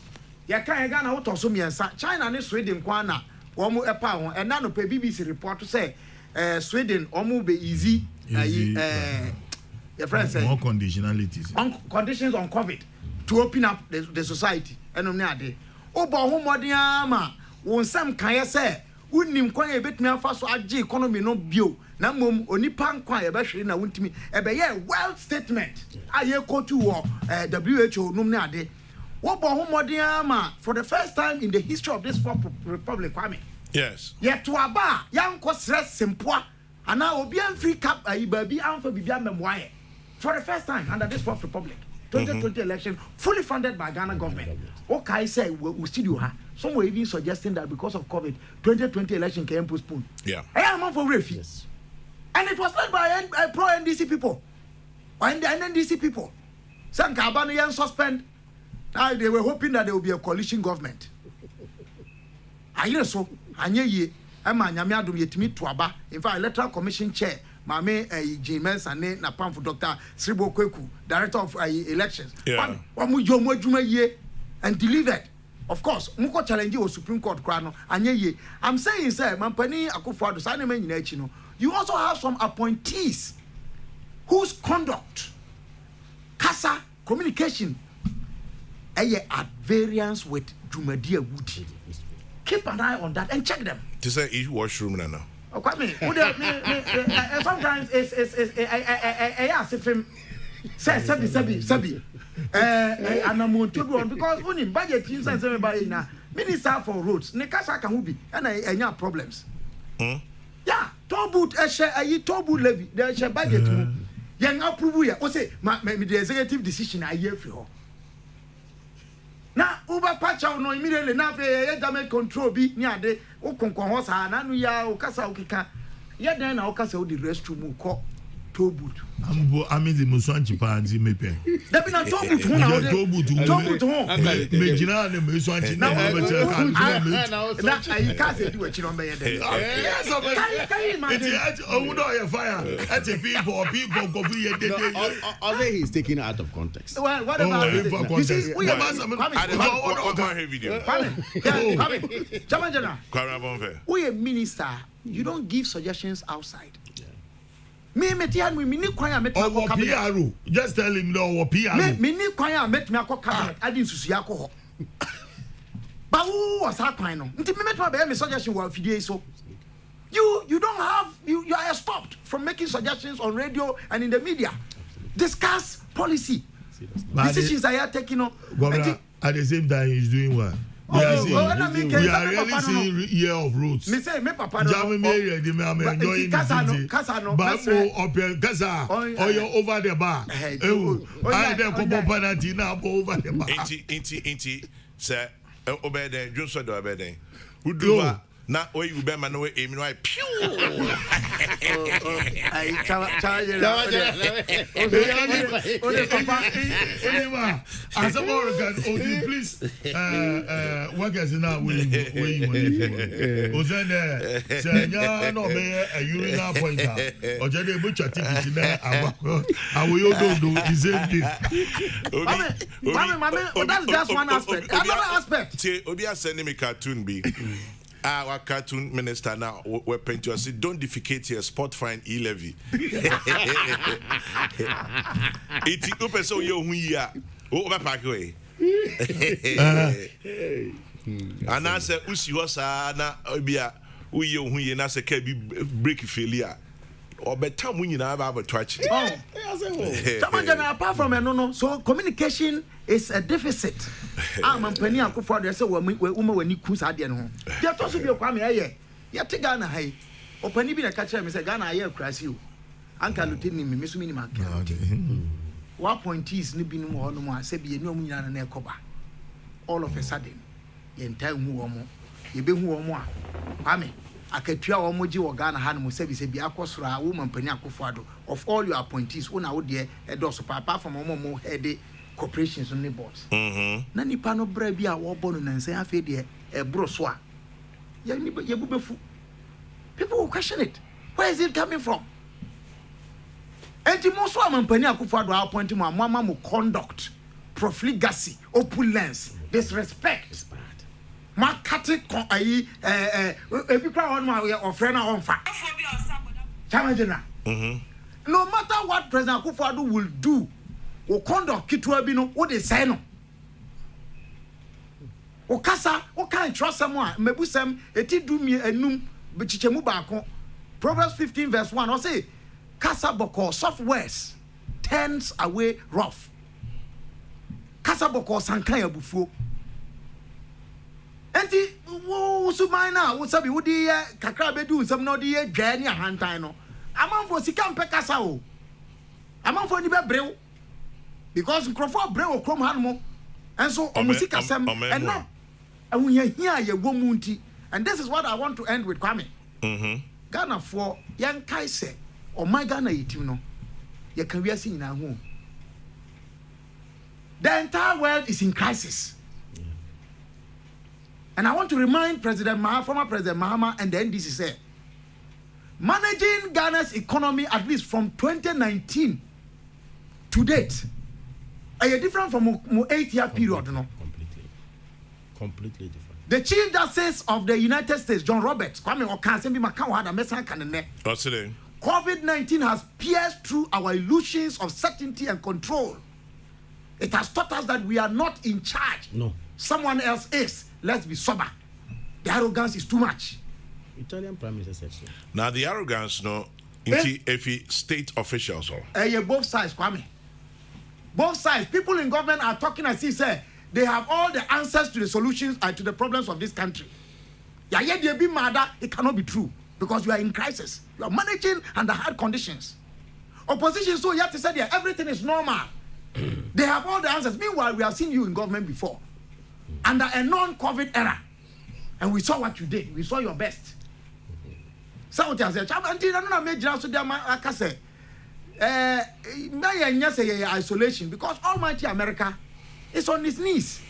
ye kan Ghana wo toso miensa China ne Sweden kwa na wo mu epa ho ena no pe BBC report say Sweden omu be easy ayi your friend say more conditionalities on conditions on COVID to open up the society enom ne ade wo bo hu modern ama wo nsam kan ye say unim kwan e betumi afa so age economy no bio na mom onipa nkwan e be hwere na wontimi e be ye well statement aye kotu wo WHO num ne ade wo bo ho modern ama for the first time in the history of this republic kwame yes yet to aba yanko stress simpoa ana obi amfri cap ayi baby amfa bibia memoaye for the first time under this fourth republic 2020 election fully funded by Ghana government okay say we studio ha some were even suggesting that because of COVID 2020 election can postpone yeah I am for refi and it was led by pro NDC people and the NDC people sanka abano yan suspend they were hoping that there will be a coalition government ayi so anye ye ama nyame adom yetimi to aba in fact electoral commission chair Mame James and na pamfo Dr. Sribo Kweku, director of elections. Wamu jomo adwuma ye and delivered. Of course, muko challenge o Supreme Court krano anye ye. I'm saying say mampani Akufo-Addo sa na men nyina echi no. You also have some appointees whose conduct, kasa, communication at variance with Jumadia Wood. Keep an eye on that and check them. To say each washroom now. Kwame, sometimes it's if him say sabi and I'm going to go on because only budget teams and seven by now minister for roads ne kasa kan hubi and anya problems yeah toll booth toll booth levy there share budget mu yen approve ya o say the executive decision I hear free ho na uba pacha no immediately na fe government control bi ni ade o konkon ho sa na no ya o kasa o kika ya dan na o kasa o di restroom ko toll booth the musanchi panzi mepe da bi na toll booth ho na o toll booth ho me gina na me musanchi na na ayi kasa di we chi no be ye dey yes o do you fire at people go be ye dey or say he's taking it out of context. Well, what about you see we have video we a minister you don't give suggestions outside. Me metian we ni kwan a metna ko cabinet. Just tell him no PR. Me ni kwan a metna ko cabinet adi susu ya ko ho. Ba wo was ha kwan no. Nti me metna be me suggestion wa fidie so. You don't have you are stopped from making suggestions on radio and in the media. discuss policy. Decisions are taking on. Governor, at the same time, he's doing what? We are really seeing year of roots. Me say me papa Jamming me ready, me am enjoying it. Kasa no. But Kasa, oh you over the bar. I dey go penalty now over the bar. Inti, sir. Obede, Joshua do obede. Who do what? Na where you be man no aim no pew. Ai charge. As a Morgan, please work as now where you want. Say no be a urinal pointer. O je dey butcher ticket na awo yo do the same thing. Mama, that's just one aspect. Another aspect. Say obi send me cartoon be. Our cartoon minister now we're paid to us. Don't defecate here. Spot fine e-levy. It's open so you here. Oh, my pathway. And I said, "Usi was na obia uye hu ye na se ka bi break failure." Or better when you have a touch. Oh, apart from no, so communication is a deficit. I'm penny uncle for the say when you cruise at the end. There also be a kwame here. Yet Ghana hay. Or penny be a catcher, Mr. Ghana here crash you. Uncle Lieutenant Miss Minima. 1 point is nibbing more no more, say be no moon and a coba. All of a sudden, you entire who or more. You be who or more. Kwame. Akatua omoji wo Ghana ha no mo say bi akosora woman pani akofado of all your appointees una wo de edoso apart from mo head corporations on the boards na nipa no bra bi a wo bo no nansan afi de ebro so a ya bubefu people will question it. Where is it coming from? Enti mo so amampani akofado appoint mo amama mo conduct, profligacy, opulence, disrespect. Marketing ebi kra on my friend on fa. No matter what President Akufo-Addo will do, o conduct kitwa bi no, what they say no. O kasa, o kan trust someone, mebusem eti du mi enum bechichemu baako. Proverbs 15 verse 1 o say, kasa boko soft words turns away rough. Kasa boko sankan abufuo. Enti wo sumaina wo sabi wo di kakra bedu nsam no di dwa ni ahantan no amanfo sika mpe kasa o amanfo ni be brew because nkrofo brew krom hanmo enso omusika sem and no awunyahia ye womu nti. And this is what I want to end with, Kwame. Ghana for yan kai se o my Ghana yitim no ye kan wiase nyina ho. The entire world is in crisis. And I want to remind former President Mahama and the NDC say, managing Ghana's economy at least from 2019 to date, are different from a 8-year period, no? Completely different. The Chief Justice of the United States, John Roberts, COVID-19 has pierced through our illusions of certainty and control. It has taught us that we are not in charge. No. Someone else is. Let's be sober. The arrogance is too much. Italian Prime Minister said so. Now the arrogance, no, if state officials, both sides, Kwame. Both sides. People in government are talking as if say they have all the answers to the solutions and to the problems of this country. Yeah, they be mad. It cannot be true because you are in crisis. You are managing under hard conditions. Opposition, so you have to say that everything is normal. They have all the answers. Meanwhile, we have seen you in government before. Under a non-COVID era. And we saw what you did. We saw your best. Someone said, isolation because almighty America is on its knees.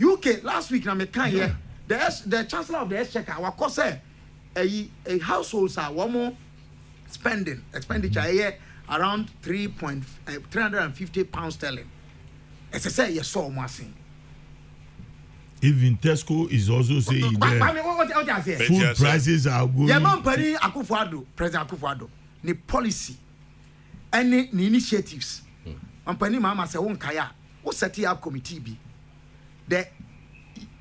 UK, last week, the Chancellor of the Exchequer, what said, a households are one more expenditure a year around 350 pounds sterling. As I say, you saw more thing. Even Tesco is also saying that food prices are going. President Akufo-Addo, the policy and the initiatives. Ampani Mama say won kaya, who set up committee be. The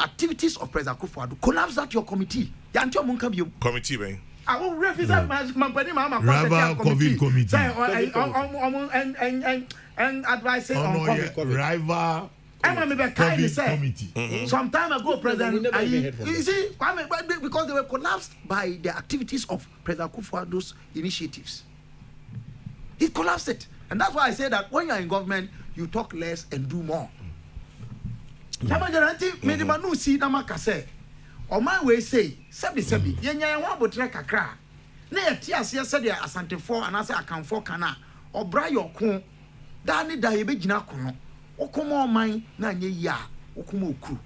activities of President Akufo-Addo collapse that your committee. Committee, I will represent my body, Mama. Rival COVID committee. And advising on COVID. Rival COVID committee. Some time ago, President, you see, because they were collapsed by the activities of President Kufuor's initiatives. He collapsed it. And that's why I say that when you're in government, you talk less and do more. Many manu see Namakase. Or my way say, Sabi, Yenya won't track a crack. Nay, Tias, said there Asante for and answer account for Cana, or Brayo Kun, Danny Diabegina Kuno, Okumo mine, Nanye ya, Okumo crew,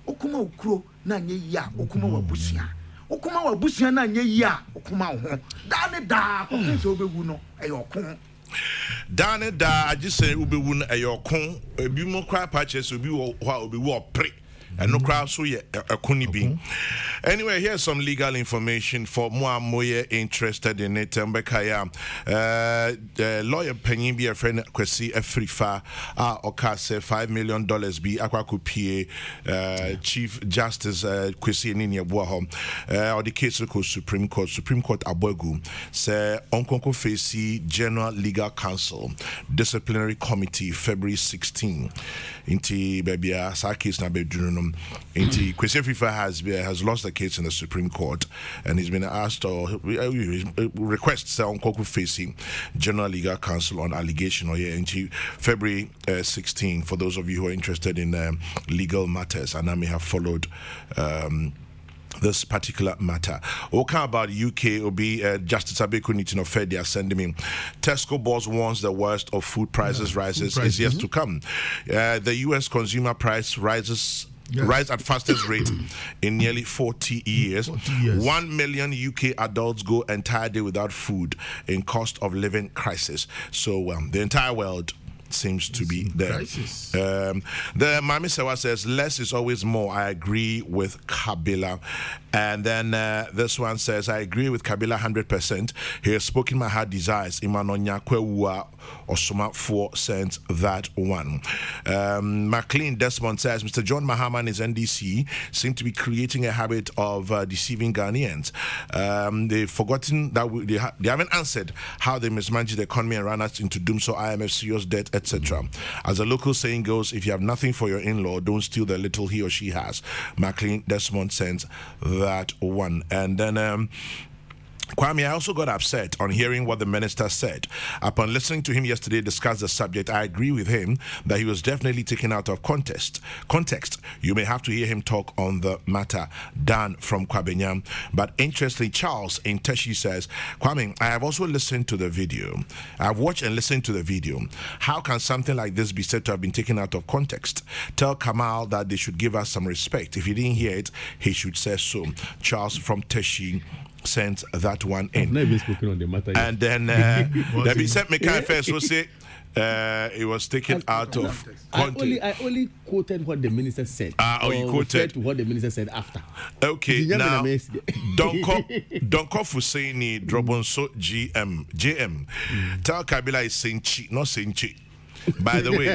Okumo crew, Nanye ya, Okumo Busia, Okuma Busia, Nanye ya, Okuma, Danny da, Okumo, Ayokun. Dane da, I just say Ubi wun a your con, a be more cry patches will be what will be war pre. And no crowd so yeah a kuni being. Anyway, here's some legal information for more interested in it. Mbekaya, lawyer Penny be a friend Kwesi Afrifa Oka say $5 million be Akwaku PA Chief Justice Kwesi Nini Abuahom or the case of Supreme Court Abogu say Onkonko Fesi General Legal Counsel Disciplinary Committee February 16. Inti baby sa case na be dunum inti Kwesi Afrifa has lost the case in the Supreme Court and he's been asked or requests on Kokrokoo facing General Legal Counsel on allegation or into February 16 for those of you who are interested in legal matters and I may have followed this particular matter. Okay, about UK will be Justice Abeku Nitino Fed. They are sending me. Tesco boss warns the worst of food prices rises is yet to come. The US consumer price rises. Yes. Rise at fastest rate in nearly 40 years. 1 million UK adults go entire day without food in cost of living crisis. So the entire world seems to be there. The Mami Sewa says less is always more. I agree with Kabila. And then this one says I agree with Kabila 100%. He has spoken my heart desires. Imanonya Kwewa Osuma 4 cents that one. McLean Desmond says Mr. John Mahama and his NDC seem to be creating a habit of deceiving Ghanaians. They've forgotten that they haven't answered how they mismanage the economy and ran us into doom, so IMF serious debt, etc. As a local saying goes, if you have nothing for your in-law, don't steal the little he or she has. McLean Desmond sends that one. And then Kwame, I also got upset on hearing what the minister said. Upon listening to him yesterday discuss the subject, I agree with him that he was definitely taken out of context. You may have to hear him talk on the matter. Dan from Kwabenyam. But interestingly, Charles in Teshi says, Kwame, I have also listened to the video. I've watched and listened to the video. How can something like this be said to have been taken out of context? Tell Kamal that they should give us some respect. If he didn't hear it, he should say so. Charles from Teshi sent that one in. I've never even spoken on the matter yet. And then there be sent me kind first will say it was taken out of context. I only quoted what the minister said. You quoted what the minister said after. Okay, now don't call Fusaini Drobonso JM. Tell Kabila is saying chi, not saying chi. By the way,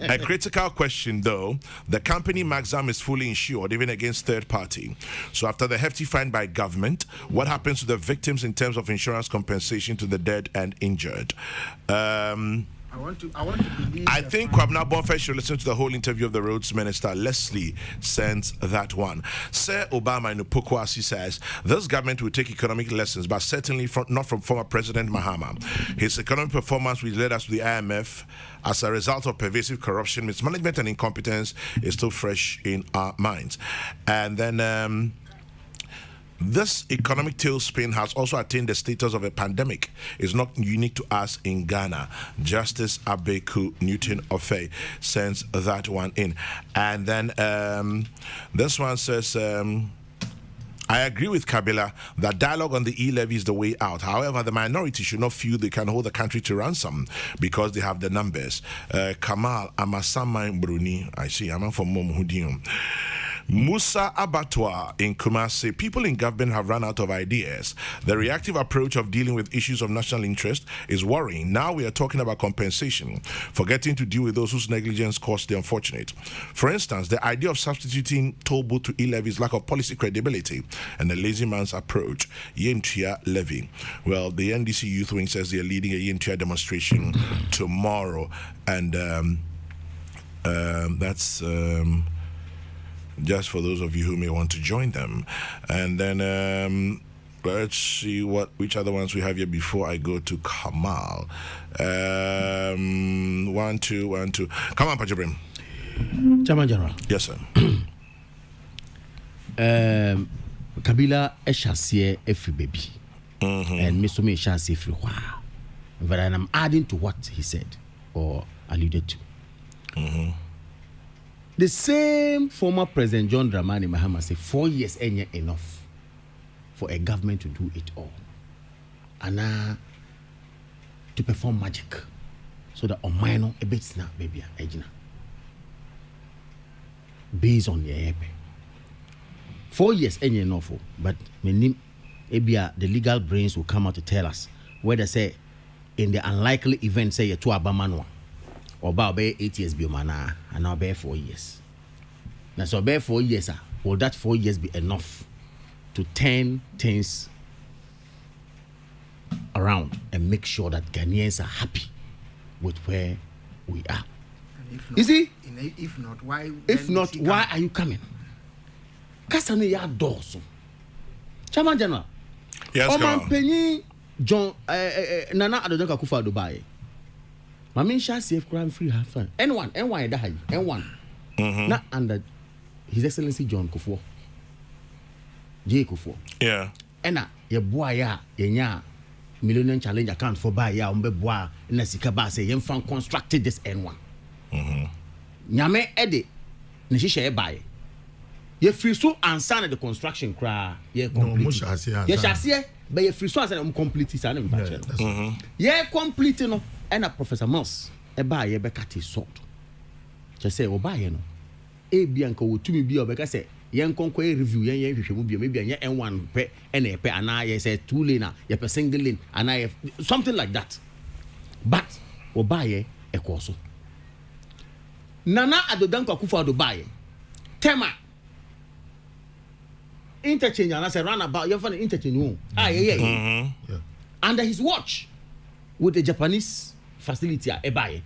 a critical question though, the company Maxam is fully insured even against third party. So after the hefty fine by government, what happens to the victims in terms of insurance compensation to the dead and injured? I think Kwabena Bonfe should listen to the whole interview of the roads minister. Leslie sends that one. Sir Obama in Upokwasi says this government will take economic lessons, but certainly not from former President Mahama. His economic performance, which led us to the IMF as a result of pervasive corruption, mismanagement, and incompetence, is still fresh in our minds. And then this economic tailspin has also attained the status of a pandemic. It's not unique to us in Ghana. Justice Abeku Newton Ofe sends that one in. And then this one says, I agree with Kabila that dialogue on the e-levy is the way out. However, the minority should not feel they can hold the country to ransom because they have the numbers. Kamal Amasama Bruni, I see, I'm from Momhudium. Musa Abattoir in Kumasi, people in government have run out of ideas. The reactive approach of dealing with issues of national interest is worrying. Now we are talking about compensation, forgetting to deal with those whose negligence caused the unfortunate. For instance, the idea of substituting toll booth to e-levy is lack of policy credibility and a lazy man's approach. Yentia levy. Well, the NDC Youth Wing says they are leading a Yentia demonstration tomorrow, and that's just for those of you who may want to join them. And then let's see which other ones we have here before I go to Kamal. 1, 2, 1, 2. Come on, Pajabrim. Chairman General. Yes, sir. Kabila Eshasie every baby. And Mr. Me Eshasie every while. But I'm adding to what he said or alluded to. The same former President John Dramani Mahama said 4 years ain't enough for a government to do it all. And to perform magic. So that on minor a bit snap baby ejina. Based on the EP. 4 years ain't enough, but the legal brains will come out to tell us whether say in the unlikely event say you 2 abamanwa or about 8 years be mana and now bear 4 years. Now so bear 4 years, will that 4 years be enough to turn things around and make sure that Ghanaians are happy with where we are? Not, you see? If not, why? If not, why are you coming? Kasane ya doso. Chairman General. Yes, Oman Penny John Nana Adonka Kufa Dubai. Mami shall save crime free half fun. Anyone die. Anyone. Not under His Excellency John Kufuor. J. Kufuor. Yeah. Ena ye boy ya nya Millennium Challenge account for buy ya umbe boy na sika ba say yen fan constructed this N1. Nyame ede ne hihye buy. Ye free so answer the construction cry ye complete. Ye shall but ye free so answer complete is an ye complete no and a Professor Moss e buy ye be cut his sword. Just say o buy no e bianca wo tumi bi obeka say yen konko review yen hwehwemu bi maybe yen N1 pe and e pe ana ye say 2 lane ye pe single lane ana something like that. But o buy ye e koso Nana Adodanko Akufo-Addo buy tema interchange and I say roundabout you find interchange yeah. Under his watch with the Japanese facility e buy.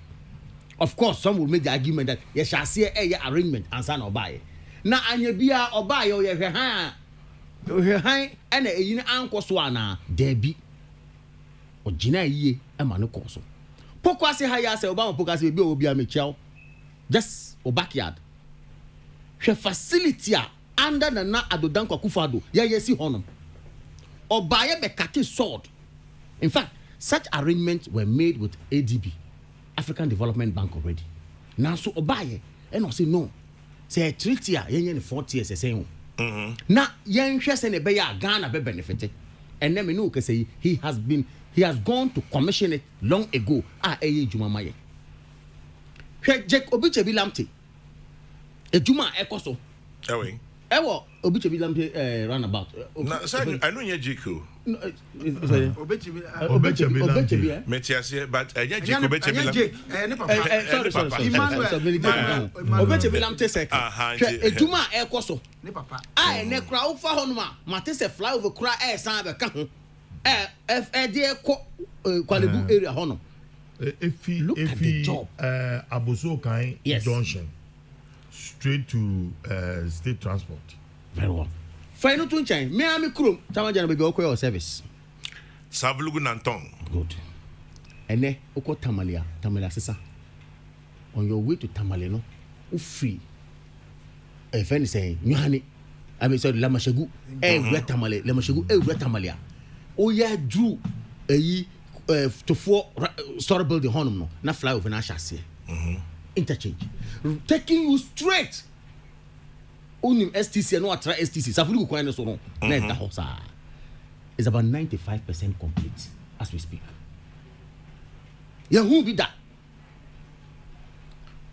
Of course some will make the argument that you shall see a arrangement and son or buy. Na anya bia or buy or ye and a yin anko swana debi or jina ye a manu koso. Pokwasi haya se Obama Pokasi be obi amichao just or backyard. She facility under Nana Adodanko Akufo-Addo ye see honum or buy a bekati sword. In fact, such arrangements were made with ADB, African Development Bank already. Now so Obaye and I say no. Say a treaty yen 40 years saying. Now yen hwese ne be ya Ghana be benefit. And then me know say he has gone to commission it long ago. Juma maye. Jack Obichebi Lamte. E Juma ekoso. Ewo Obichebi Lamte runabout. Na say I know ye Jiku. Obichebi Metiasie but Jiku Obichebi sorry. Obichebi Lamte say. E Juma ekoso. Ne papa. Ne kra ufa honuma. Mate se fly over kra san be ka ho. Dey Kwalebu area hono. If look at the job. Aboso Kai Junction straight to state transport. Very well. Final to chain. Me am krum. Chairman General baby okwe service. Savlugu Nantong. Good. Ene oko Tamalia sisa. On your way to Tamale no, u free. A friend say Nyani. I mean sorry Lamashegu. We Tamale, Lamashegu we Tamalia. Oh yeah, drew to 4-story building honum no. Na fly over na chassis. Interchange. Taking you straight. Unim STC no atra STC. Safulu ko ene so no. Na enta hosa. It's about 95% complete as we speak. Yeah, who be that?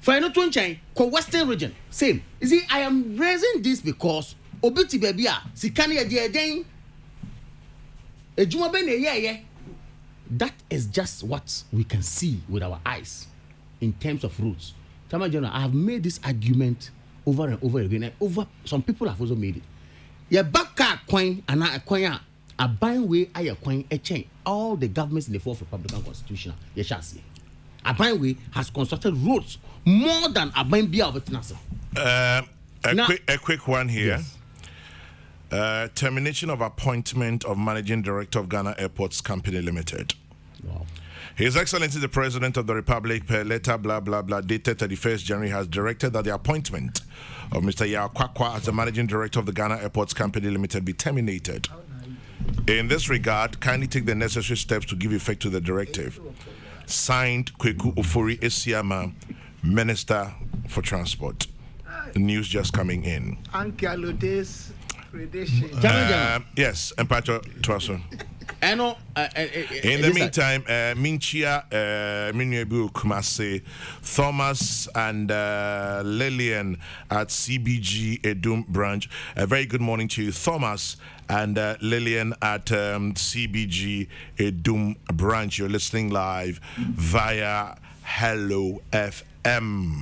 For no to chain, Western region, same. You see, I am raising this because Obiti Babia, Sikani Adiadane, Ejuma Bene, yeah. That is just what we can see with our eyes in terms of roots. Tama General, I have made this argument over and over again, and over some people have also made it. Your back car coin and a coin a buying way I coin a chain. All the governments in the fourth Republican Constitution, you shall see. A buying way has constructed roads more than a buying beer of a quick one here. Yes. Termination of appointment of Managing Director of Ghana Airports Company Limited. Wow. His Excellency the President of the Republic, per letter blah blah blah, dated 31st January, has directed that the appointment of Mr. Yao Kwakwa as the Managing Director of the Ghana Airports Company Limited be terminated. In this regard, kindly take the necessary steps to give effect to the directive. Signed, Kweku Ofori Esiama, Minister for Transport. News just coming in. Yes, Empacho Twaso. In the meantime, Minchia, Minyebu Kumase, Thomas and Lillian at CBG Edum branch. A very good morning to you, Thomas and Lillian at CBG Edum branch. You're listening live via Hello FM.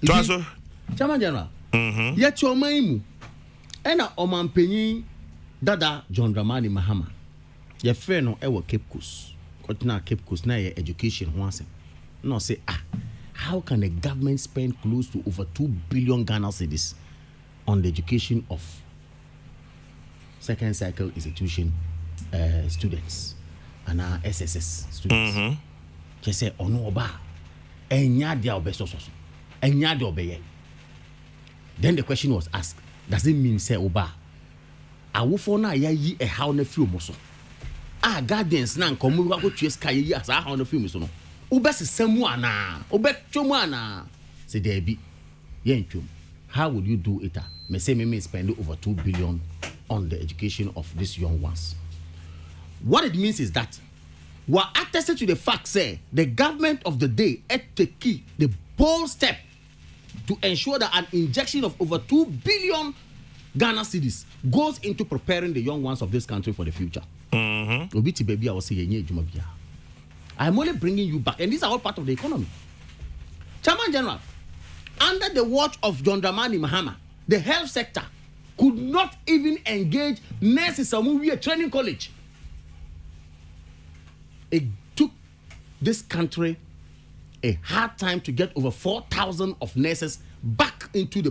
Twaso. Chairman General. Yet your maimu. Ena omanpenyi Dada John Dramani Mahama. Your friend no ever Cape Coast. Kotina Cape Coast na your education once. No say how can the government spend close to over 2 billion Ghana cedis on the education of second cycle institution students and our SSS students? Just say ono oba enya dia obesoso. Enya dia obeye. Then the question was asked, does it mean say oba awofo na ya yi e how na film so guardians na nkomu wa go tue sky yi as how na film so no obesesemu ana obetwomu ana say there be yentwom. How would you do it? Me say me spend over 2 billion on the education of these young ones. What it means is that we are attested to the fact say the government of the day had to key the bold step to ensure that an injection of over 2 billion Ghana cedis goes into preparing the young ones of this country for the future. Obiti baby, I was saying, I'm only bringing you back, and these are all part of the economy. Chairman General, under the watch of John Dramani Mahama, the health sector could not even engage nurses in a training college. It took this country a hard time to get over 4,000 of nurses back into the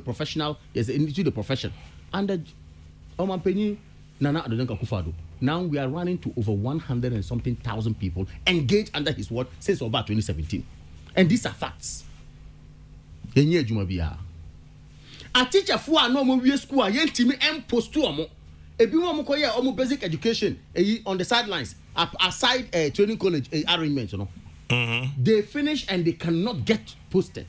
into the profession. Under Omanpenyi Nana Adodanka Kufado, now we are running to over 100 and something thousand people engaged under his watch since about 2017. And these are facts. A teacher for a normal school, a young team and post to a basic education on the sidelines, aside a training college arrangement, they finish and they cannot get posted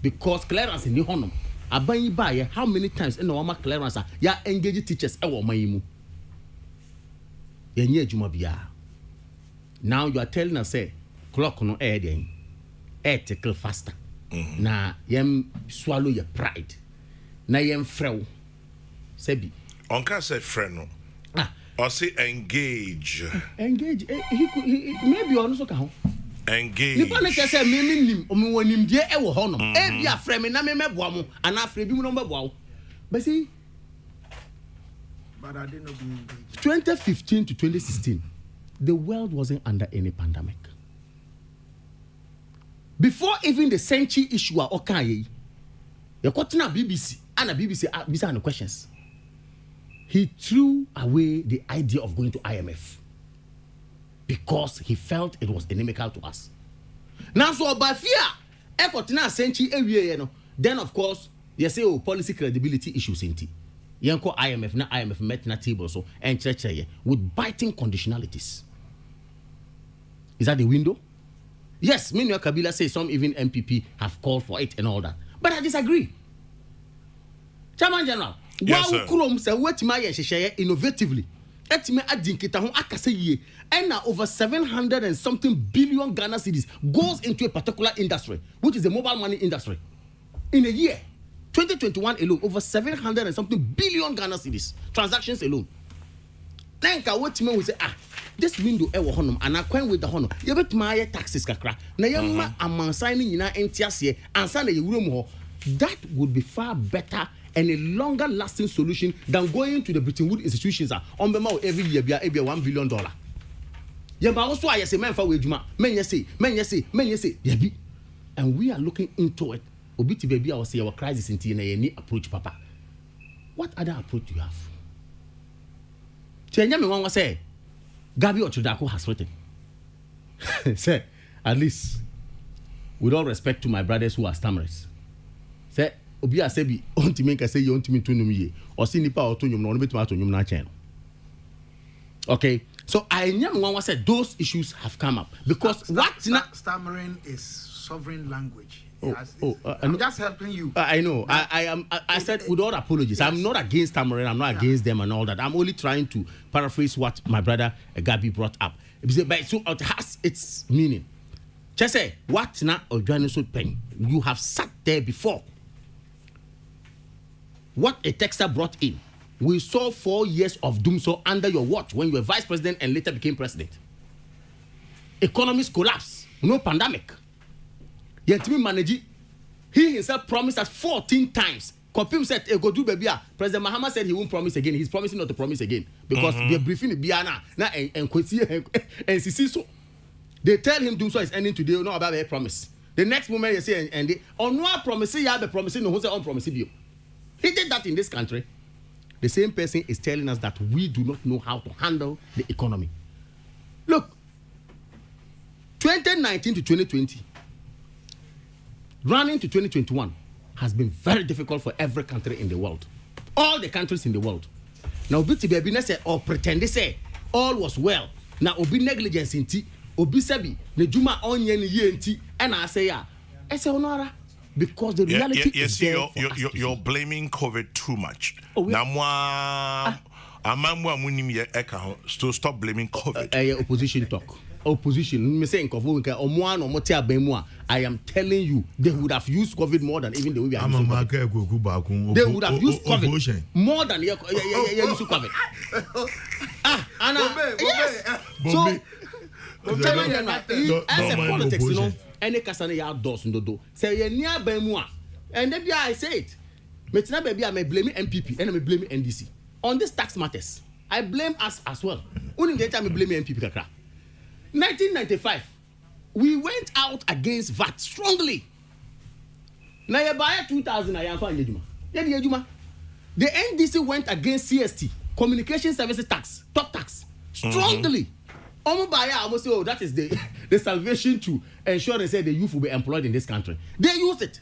because clearance in the honor. Abayi buy how many times in the clearance ya engage teachers ewo mayimu. Yenye juma biya. Now you are telling us say clock no air den. Air tickle faster. Na yem swallow your pride. Na yem frew. Sebi. Onka say friend no. Or say engage. Engage. He maybe also can. Engage. Nipa na kese me nim omonim die e wo ho no. E bia frɛ me na me meboa mo ana frɛ bi mu no meboa wo. But see, but I didn't know 2015 to 2016 the world wasn't under any pandemic. Before even the Senchi issue okan yi. You got na BBC and BBC bisa no questions. He threw away the idea of going to IMF. Because he felt it was inimical to us. Now, so by fear, then of course, you say, policy credibility issues in tea. Yanko IMF, na IMF met na table so and church with biting conditionalities. Is that the window? Yes, Minyo Kabila says some even MPP have called for it and all that. But I disagree. Chairman General, yes, sir. Krom say what my innovatively. etime adinkita ho akase ye and now over 700 and something billion Ghana cedis goes into a particular industry, which is the mobile money industry. In a year, 2021 alone, over 700 and something billion Ghana cedis transactions alone. Then what me will say, this window ewo honum and I can with the honor. You bet my taxes kakra. Na yama among signing ina entiasie and sign a room. That would be far better and a longer lasting solution than going to the Bretton Woods institutions on every year be $1 billion. Yeah, but also I say man for wejuma, men you say, yeah, and we are looking into it. Obiti baby, I will say our crisis in any approach, Papa. What other approach do you have? Chenya me one was say, Gabi Ochudako has written. Say, at least, with all respect to my brothers who are stammerers, say, Obi Asebi, on to make I say you want me to know me, or see Nipa or to you, no, bit to you, channel. Okay, so I never want said those issues have come up because stammering is sovereign language. I'm I'm just helping you. I know. I said with all apologies. Yes. I'm not against stammering. I'm not against them and all that. I'm only trying to paraphrase what my brother Gabi brought up. But so it has its meaning. Just say what na organiso pen. You have sat there before. What a texter brought in. We saw 4 years of doom so under your watch when you were vice president and later became president. Economies collapse. No pandemic. Yet me manage. He himself promised us 14 times. Kopim said, "Go do baby." President Mahama said he won't promise again. He's promising not to promise again because the briefing biana na and NCC so they tell him doom so is ending today. No about a promise. The next moment you say and they on no promise you have a promising no who's on promise you. He did that in this country. The same person is telling us that we do not know how to handle the economy. Look, 2019 to 2020. Running to 2021 has been very difficult for every country in the world. All the countries in the world. Now, Obi Baby say or pretend they say all was well. Now, Obi negligence in tea, Obi Sebi, Nejuma onion ye and I say, I say, Honora, because the reality is there. You're blaming COVID too much. So stop blaming COVID. Opposition talk. Opposition, me saying I am telling you, they would have used COVID more than even the way we are using COVID. They would have used COVID more than using COVID. Yes. So, as a politics, you know, any kasane ya outdoors no do. Say ye near Bemua, and then I say it. Metina baby, I may blame MPP and I may blame NDC on these tax matters. I blame us as well. Only the time I blame MPP kakra. 1995, we went out against VAT strongly. Now you buy 2000, I am fine. The NDC went against CST, Communication Services Tax, top tax, strongly. Almost say, oh, that is the salvation to ensure they say the youth will be employed in this country. They use it,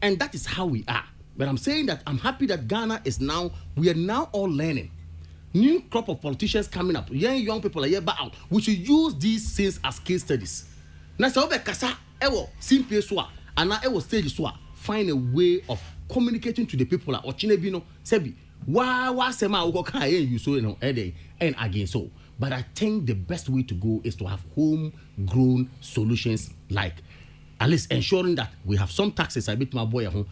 and that is how we are. But I'm saying that I'm happy that Ghana is now. We are now all learning. New crop of politicians coming up. Young people are here out. We should use these things as case studies. Now, so kasa ewo simple swa and now ewo stage swa. Find a way of communicating to the people. Or chinebino sebi wa sema uko kan you so you know and again so. But I think the best way to go is to have homegrown solutions, like at least ensuring that we have some taxes. I bet my boy home.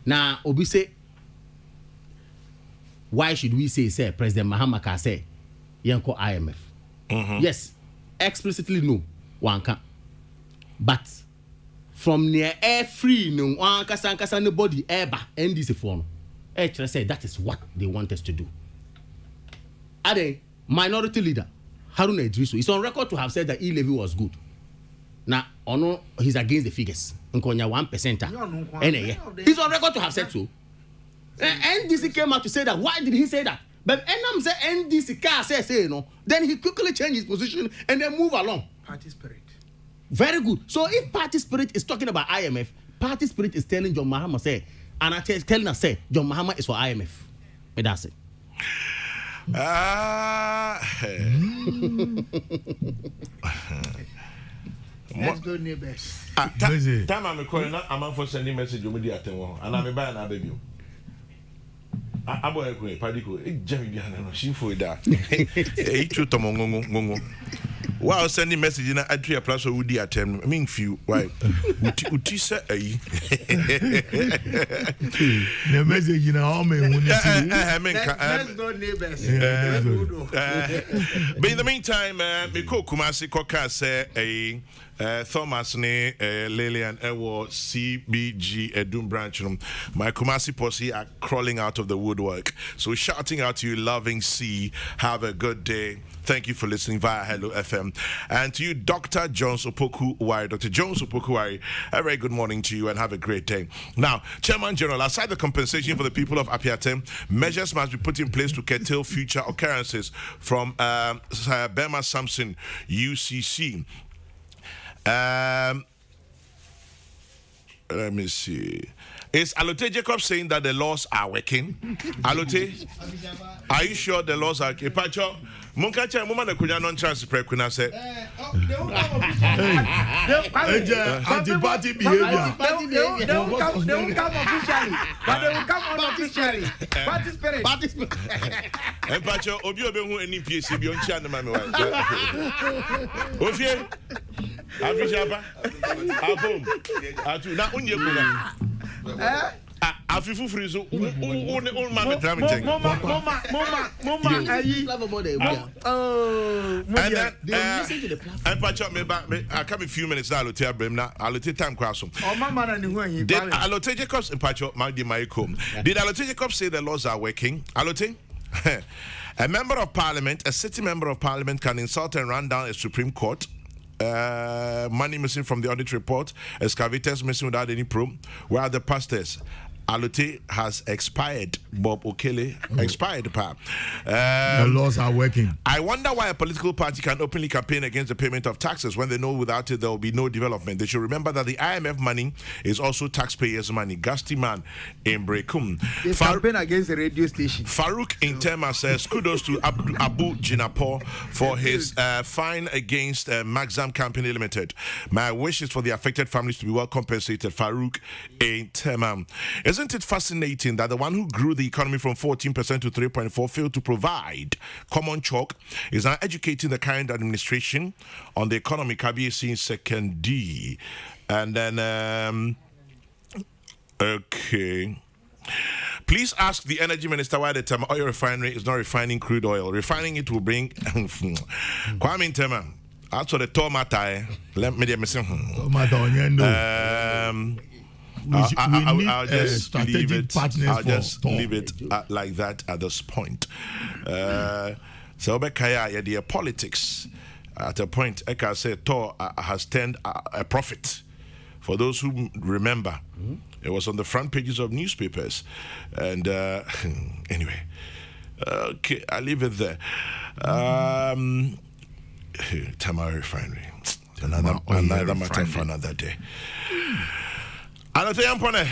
Now Obi say. Why should we say President Mahama can say Yanko IMF? Yes, explicitly no, one can. But from near air free, no one can nobody ever end this phone. Actually say that is what they want us to do. Are they minority leader Haruna Idrisu is on record to have said that E-levy was good. Now, no, he's against the figures. Nkonya 1%. He's on record to have said so. NDC came out to say that. Why did he say that? But Enam said NDC can't say no. Then he quickly changed his position and then move along. Party spirit. Very good. So if party spirit is talking about IMF, party spirit is telling John Mahama say, and I telling us say John Mahama is for IMF. But that's it. Let's go neighbors. Time I'm calling. I'm for sending message. You media and I'm a baby. Abo ekwe padiko ejami bi anano shifo da e itu to mongongo wow sending message na atria plus so wudi atem I mean few why uti say ayi the message na all me hu ni next door neighbors but in the meantime me ko Kumasi koka say Thomas ne Lillian Ewo CBG Edum branch my Kumasi posse are crawling out of the woodwork, so shouting out to you, loving C, have a good day. Thank you for listening via Hello FM. And to you, Dr. Jones Opoku-Wari. Dr. Jones Opoku-Wari, a very good morning to you and have a great day. Now, Chairman General, aside the compensation for the people of Apiatem, measures must be put in place to curtail future occurrences from Bema Samson, UCC. Let me see. Is Alote Jacob saying that the laws are working? Alote, are you sure the laws are working? Pacho, Munkacha, Muma, the Kunya non chance precuna said. Anti-party behavior. They won't come officially, but they will come unofficially. Party spirit. And Pacho, Obio Behu and EPC beyond China, my wife. Ofie, Afishapa, Abom, Atu, not on your Afifu Frizo, old man, and patch up me back. I come a few minutes now. I'll tell them now. I'll take time cross them. Oh, my man, and did Alote Jacobs and patch up my dear Michael? Did Alote Jacobs say the laws are working? Alote? A member of parliament, a city member of parliament can insult and run down a Supreme Court. Money missing from the audit report, excavators missing without any proof. Where are the pastors? Alote has expired. Bob Okele expired. The laws are working. I wonder why a political party can openly campaign against the payment of taxes when they know without it there will be no development. They should remember that the IMF money is also taxpayers' money. Gasti man in Brekum. They campaign against the radio station. Farouk Intema says kudos to Abu Jinapo for his fine against Maxam Company Limited. My wish is for the affected families to be well compensated. Farouk Intema. Isn't it fascinating that the one who grew the economy from 14% to 3.4 failed to provide common chalk is now educating the current administration on the economy? Kabi in second D. And then, okay. Please ask the energy minister why the Tema oil refinery is not refining crude oil. Refining it will bring Kwame Tema. That's what the tomata. Let me I'll just leave it. I'll just leave it like that at this point. So, Bekaya, the politics at a point, Eka said, Tor has turned a profit. For those who remember, it was on the front pages of newspapers. And anyway, okay, I'll leave it there. Tamar Refinery. Another matter for another day. I don't think I'm going to.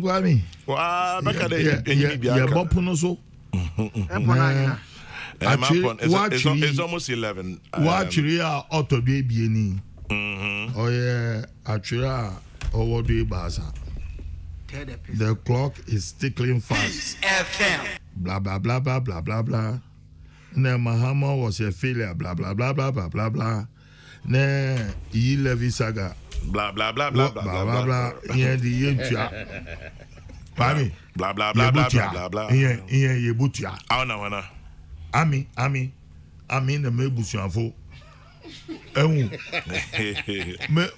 Guami. Wow, back at the Bopuno so. It's almost 11. Watch your auto baby any. Oh, yeah, actually, over the baza. The clock is ticking fast. Blah, blah, blah, blah, blah, blah, blah. Then Mahama was a failure. Blah, blah, blah, blah, blah, blah, blah. Then he Levi Saga. Blah blah blah blah blah blah blah. Yeah, the yentia. Bami. Blah blah blah blah blah blah. Yeah, ye butia. I know, I know. Ami the mebusuafo.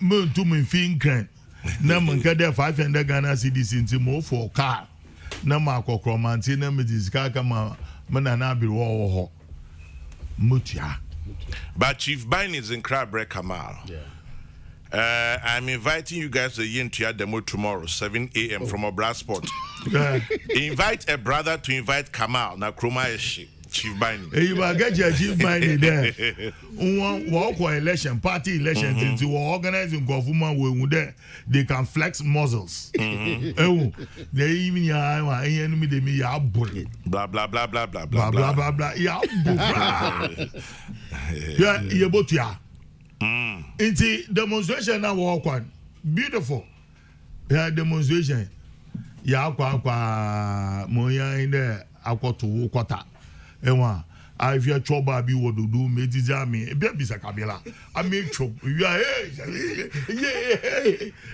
Me to me finger. Na manka de 500 Ghana cedis into more for car. Na ma kokromanti na me disika kama me na bi wo ho. Mutia. But Chief Bine is in Crabbre Kamal. Yeah. I'm inviting you guys to Yentia demo tomorrow, 7 a.m. from Obra Sport. Invite a brother to invite Kamal. Now, Kroma is Chief Bine. You will get your Chief Bine there. Walk for election, party elections, into organizing government where there they can flex muscles. Oh, they even ya enemy they me ya bullet. Blah blah blah blah blah blah blah blah blah. Ya yeah, you both ya. It's a demonstration now walk on. Beautiful. Yeah, demonstration. ya kwa moya inde akoto kwata enwa afia choba bi wodudu mejiza mi e bia bisa kabela ami chop ya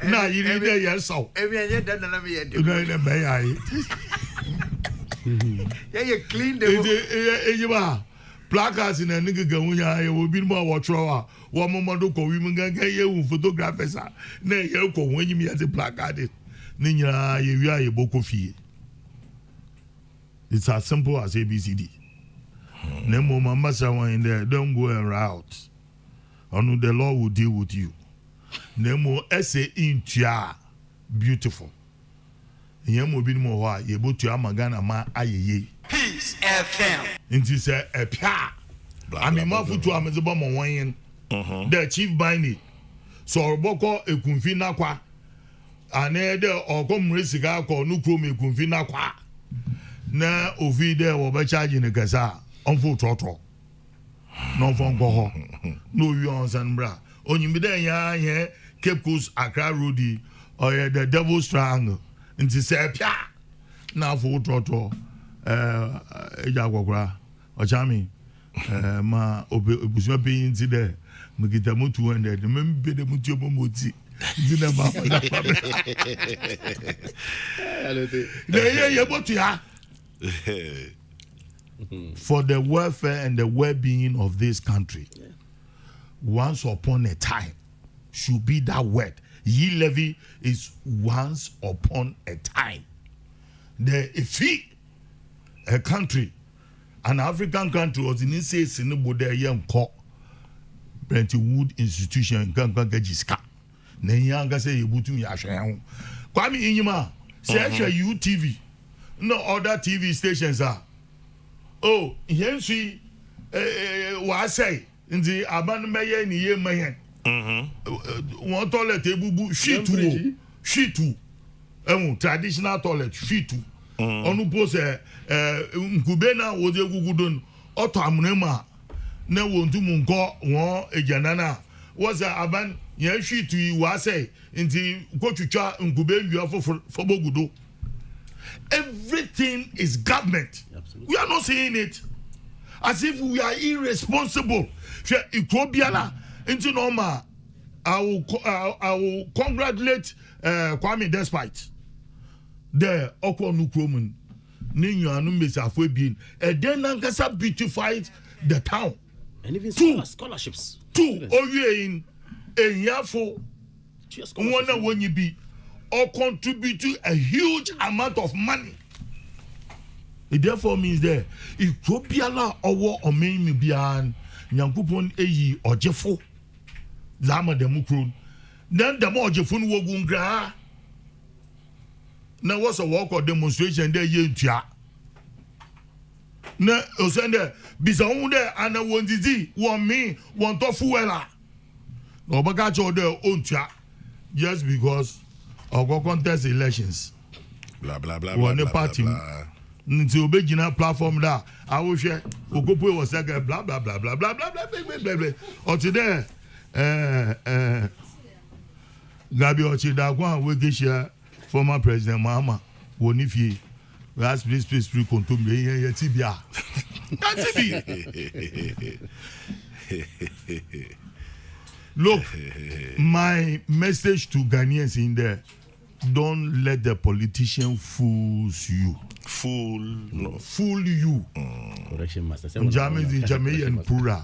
na yiri de ya so emi enye dan na me ye de na me ya yi ye clean the ba placards na nigga wunya ye obi mo wo tro wo momodo ko wi manga ye wu photographers na ye ko wonyi mi ya the placard ni nyira ye wi aye boko fie. It's as simple as ABCD. Nemo mama someone in there, don't go and route. Onu the law will deal with you. Nemo essay into ya beautiful. Yemo bi mo wa ye botu amagana ma ayeye. Peace FM. Inti say e pia. Ami ma futu amezebo mo wan the chief binding. So oboko ekunfi na kwa. Ane de okomre siga ko nukro me ekunfi na kwa. Na ovi de wo be charge ne kasa. Onfo trotro no phone go ho no wi on san bra onyimbi den ya ye Cape Coast Accra Road or the Devil's Triangle nti se pia na fo trotro eja gwagwa o chami ma obusu pe nti de mugita mu 200 membe de mutu omoti nti na ma de ye botu ya for the welfare and the well-being of this country. Once upon a time should be that word. Ye levy is once upon a time. If a country, an African country was in this Sinibude Brentwood institution can get jiska. Nenyanga say Butu Yasha. Kwame Inyima, say UTV. No other TV stations are. Oh, yensi wa say nti aban meye ni ye mayen one toilet ebubu shitu traditional toilet shitu onu pose nkube na wo de gugudon oto amrema na wo ntumu nko won ejanana was aban yen shitu wa say nti kotwitwa nkube wi fobogudo. Everything is government. Absolutely. We are not saying it as if we are irresponsible. I will congratulate Kwame despite the Okwo Nukroman Ninyo Anumbesa Fwebin and then Nankasa beautified the town. And even scholarships. Two in Yafo one when you be or contributing a huge amount of money. It therefore means that if Kopiala or Omen Bian, Yankupon Eyi or Jeffo, Zama Demukron, then the more Jeffun Wogungra. Now was a walk or demonstration there, Yentia. Na Osende, Bisaunde, and a one disease, one me, one tofuela. No bagacho there, Ontia, just because. Or go contest elections. Blah blah blah. One party. Until begin platform that I will share. Ogopo was like blah blah blah blah blah blah blah blah blah. Or today, Gabi Ochidagwa will get share former President Mahama. Wonifi. We ask please control me here tibia. That's it. Look, my message to Ghanaians in there. Don't let the politician fool you. Fool you. Correction master. James in Jamaican Pura.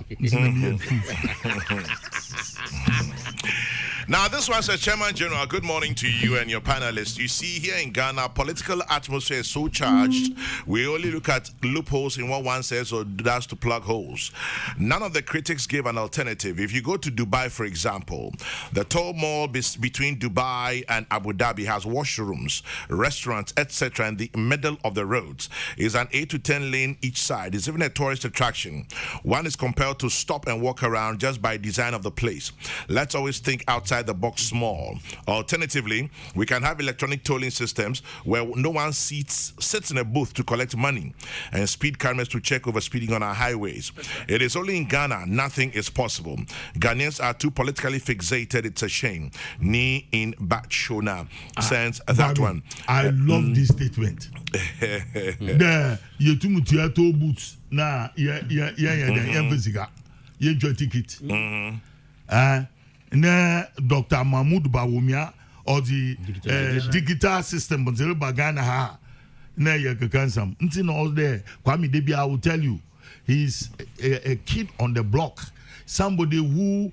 Now, this one says, Chairman General, good morning to you and your panelists. You see, here in Ghana, political atmosphere is so charged, we only look at loopholes in what one says or does to plug holes. None of the critics give an alternative. If you go to Dubai, for example, the toll mall between Dubai and Abu Dhabi has washrooms, restaurants, etc. in the middle of the roads. It's an 8 to 10 lane each side. It's even a tourist attraction. One is compelled to stop and walk around just by design of the place. Let's always think outside outside the box small. Alternatively, we can have electronic tolling systems where no one sits in a booth to collect money, and speed cameras to check over speeding on our highways. It is only in Ghana nothing is possible. Ghanaians are too politically fixated. It's a shame. Ni in Batshona sends that one. I love this statement. The Yetumutuato boots na Yemvesiga. Your ticket. Na Dr. Mahmoud Bawumia or the digital system of the Bagana ha. Na Yakansam. Until all there, Kwame Debi, I will tell you, he's a kid on the block. Somebody who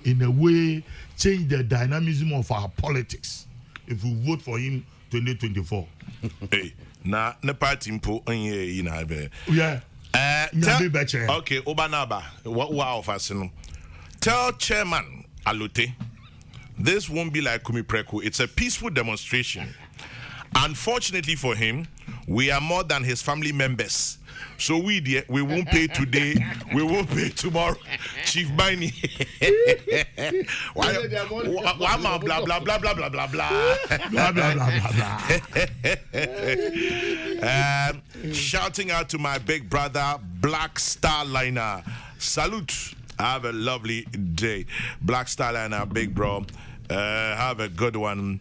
in a way change the dynamism of our politics if we vote for him 2024. Hey, na party mpo onye na be. Yeah. Okay, Obanaba, what offer? Tell Chairman Alute, this won't be like Kumi Preku. It's a peaceful demonstration. Unfortunately for him, we are more than his family members. So we won't pay today, we won't pay tomorrow. Chief Bini. Why blah blah blah blah blah blah blah blah blah blah blah. Shouting out to my big brother, Black Star Liner. Salute. Have a lovely day. Black Star Liner, big bro. Have a good one.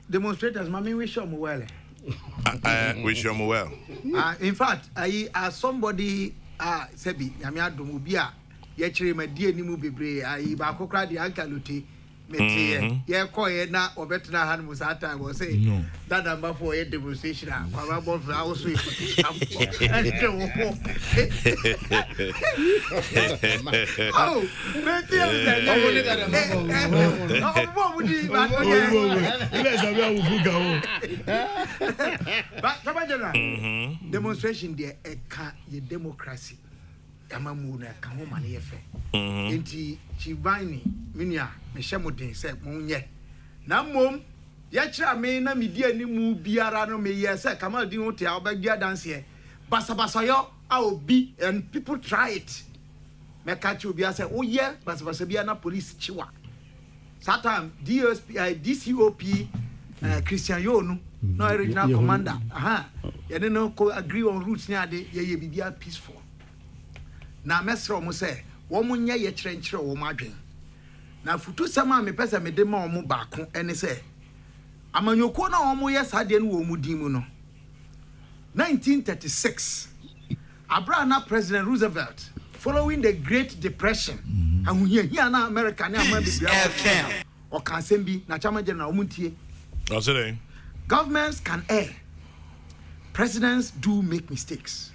Demonstrators, mommy, wish you well. Wish you well. In fact, as somebody Sebi, Yamia Dumubia, Yachiri, my dear Nimu Bibre, I Bakokra the Ankaluti, Mete, Yakoy, na or better hand was at I was saying that number for a demonstration. I was demonstration there a democracy. Amamuna kahoma ne yefe enti chibani minia mehemuden se monye na mom ya kira me na medi animu biara no me ye se kamal din hote a obagua dance here basa yo a obi and people try it me catch obi say oh yeah basa bia na police chiwa satam DCOP Christian Yonu no original commander ye no ko agree on routes nya de ye bibia peaceful. Na mesro mo se wo mo nya ye kyerɛnkyerɛ wo mo adwen na futu sama me pese me de ma wo mo baako ene se amanyoko na wo mo ye sade no wo mu din mu no 1936 Abraham President Roosevelt following the Great Depression ahuhia na America na ama bibia o kan sem bi na chama general wo muntie governments can err, presidents do make mistakes.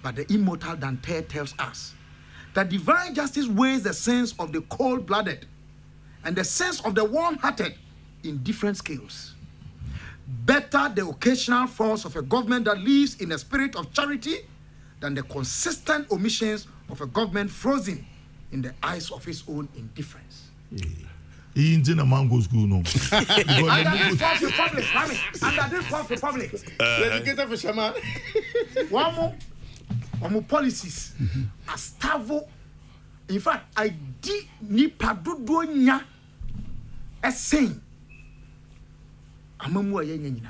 But the immortal Dante tells us that divine justice weighs the sins of the cold-blooded and the sins of the warm-hearted in different scales. Better the occasional faults of a government that lives in a spirit of charity than the consistent omissions of a government frozen in the eyes of its own indifference. He ain't in a mango school, no. Under this false republic, under this false republic. Educated for Shaman. One more. Policies as tavo. In fact, I did ni padudonya essaying. Amamu ayenyina.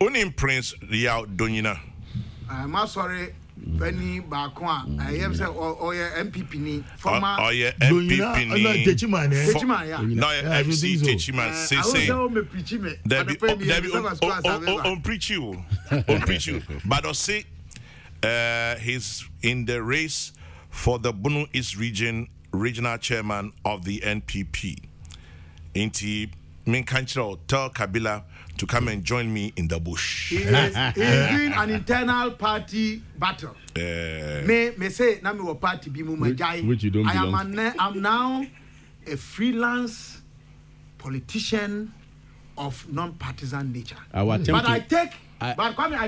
Onim Prince Riao Donina. I'm sorry, Benny Bakwa. I am say or MPP ni former. Oh yeah, MPP ni. Techiman, yeah. No, MC Techiman. Say. On preach you. But I say. He's in the race for the Bunu East regional chairman of the NPP. Inti Minkanchiro tell Kabila to come and join me in the bush. He is doing an internal party battle. Me say na me wo party bi mu majai. Which you don't belong. I'm now a freelance politician of non-partisan nature. But I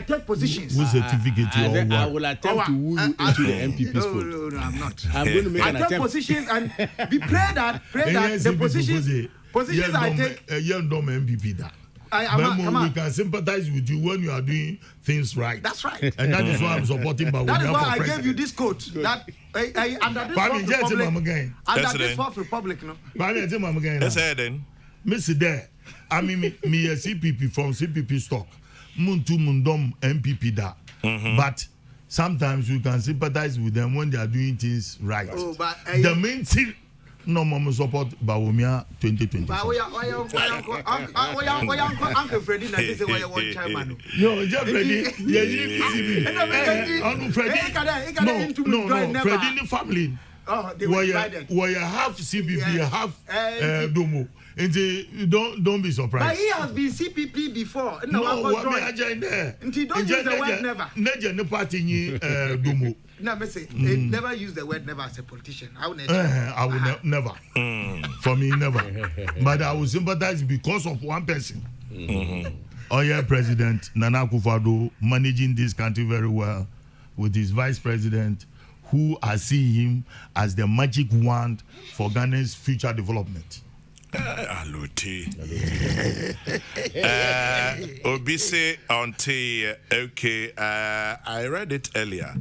take positions. Who's certificate I will attempt to woo you into the MPP's fold. No, I'm not. I'm going to make an attempt. I take positions and we pray that the positions I take. You don't MPP that. we can sympathize with you when you are doing things right. That's right. And that is why I'm supporting Bawumia. That is why for I president. gave you this quote. That under this Pami, fourth just republic, again. under this fourth republic, no. Pami, just again. Let's head then. Miss there. I mean, me a CPP from CPP stock. Muntu mundom MPP da. But sometimes we can sympathize with them when they are doing things right. Oh, but the main thing. No mama support Bawumia 2020. Uncle Freddie, I say why you want chairman. No, just Freddie. No, Freddie in the family. Oh, they were divided. Where you have CPP, half Domo. And don't be surprised. But he has been CPP before. No, what me agenda there? Don't use the word never. Never no party ni Domo. No, me say never use the word never as a politician. I will never. For me, never. But I will sympathize because of one person. Oh yeah, President Nana Akufo-Addo managing this country very well with his vice president, who I see him as the magic wand for Ghana's future development. Obise Auntie, okay, I read it earlier.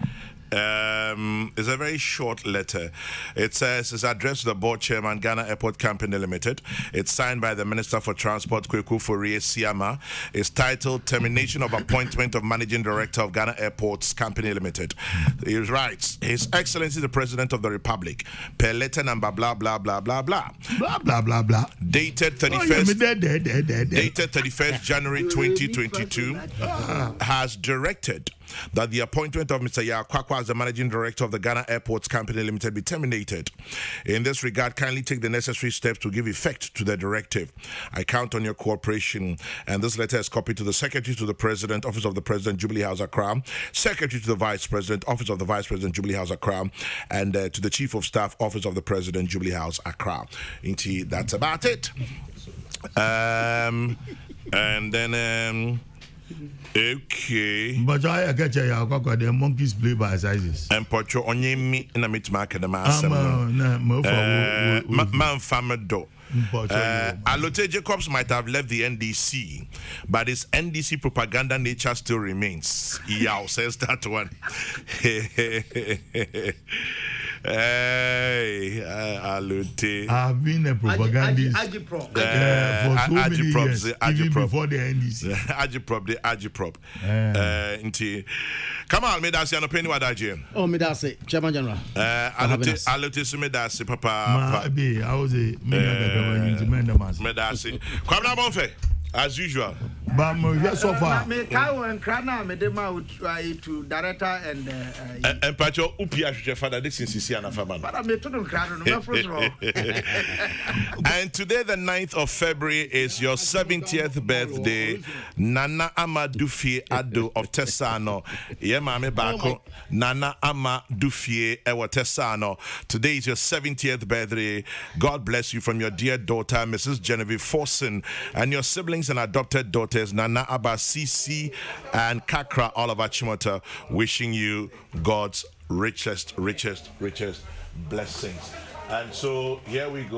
It's a very short letter. It says it's addressed to the board chairman, Ghana Airport Company Limited. It's signed by the Minister for Transport, Kokrokoo Siama. It's titled Termination of Appointment of Managing Director of Ghana Airports Company Limited. He writes, His Excellency the President of the Republic, per letter number blah blah blah blah blah. Blah blah blah blah. Dated 31st January 2022 has directed that the appointment of Mr. Yakwakwa as the Managing Director of the Ghana Airports Company Limited be terminated. In this regard, kindly take the necessary steps to give effect to the directive. I count on your cooperation. And this letter is copied to the Secretary to the President, Office of the President, Jubilee House, Accra, Secretary to the Vice President, Office of the Vice President, Jubilee House, Accra, and to the Chief of Staff, Office of the President, Jubilee House, Accra. Indeed, that's about it. And then... Okay. But I get the monkeys play by sizes. And Pocho onye mi na mitmark the master. Man famado. Alote Jacobs might have left the NDC, but his NDC propaganda nature still remains. Yao says that one. Hey, Alote. I've been a propagandist for so many years, even before the NDC. Agitprop. Come on, me that's your penny what I do. Oh, me that's it, Chairman General. Alote so me that's papa. I was a me that's it. Come now, Bonfe. As usual. But so far. Me Kyle and Krana me dem out to director and Pacho upia hwe father this is Sisiana Faman. But me to Krana no first of all. And today the 9th of February is your 70th birthday. Nana Ama Dufie Ado of Tesano. Ye mame bako Nana Ama Dufie ewa Tesano. Today is your 70th birthday. God bless you from your dear daughter Mrs. Genevieve Forson and your siblings and adopted daughters Nana Abba Sisi and Kakra Oliver Chimota, wishing you God's richest blessings. And so here we go.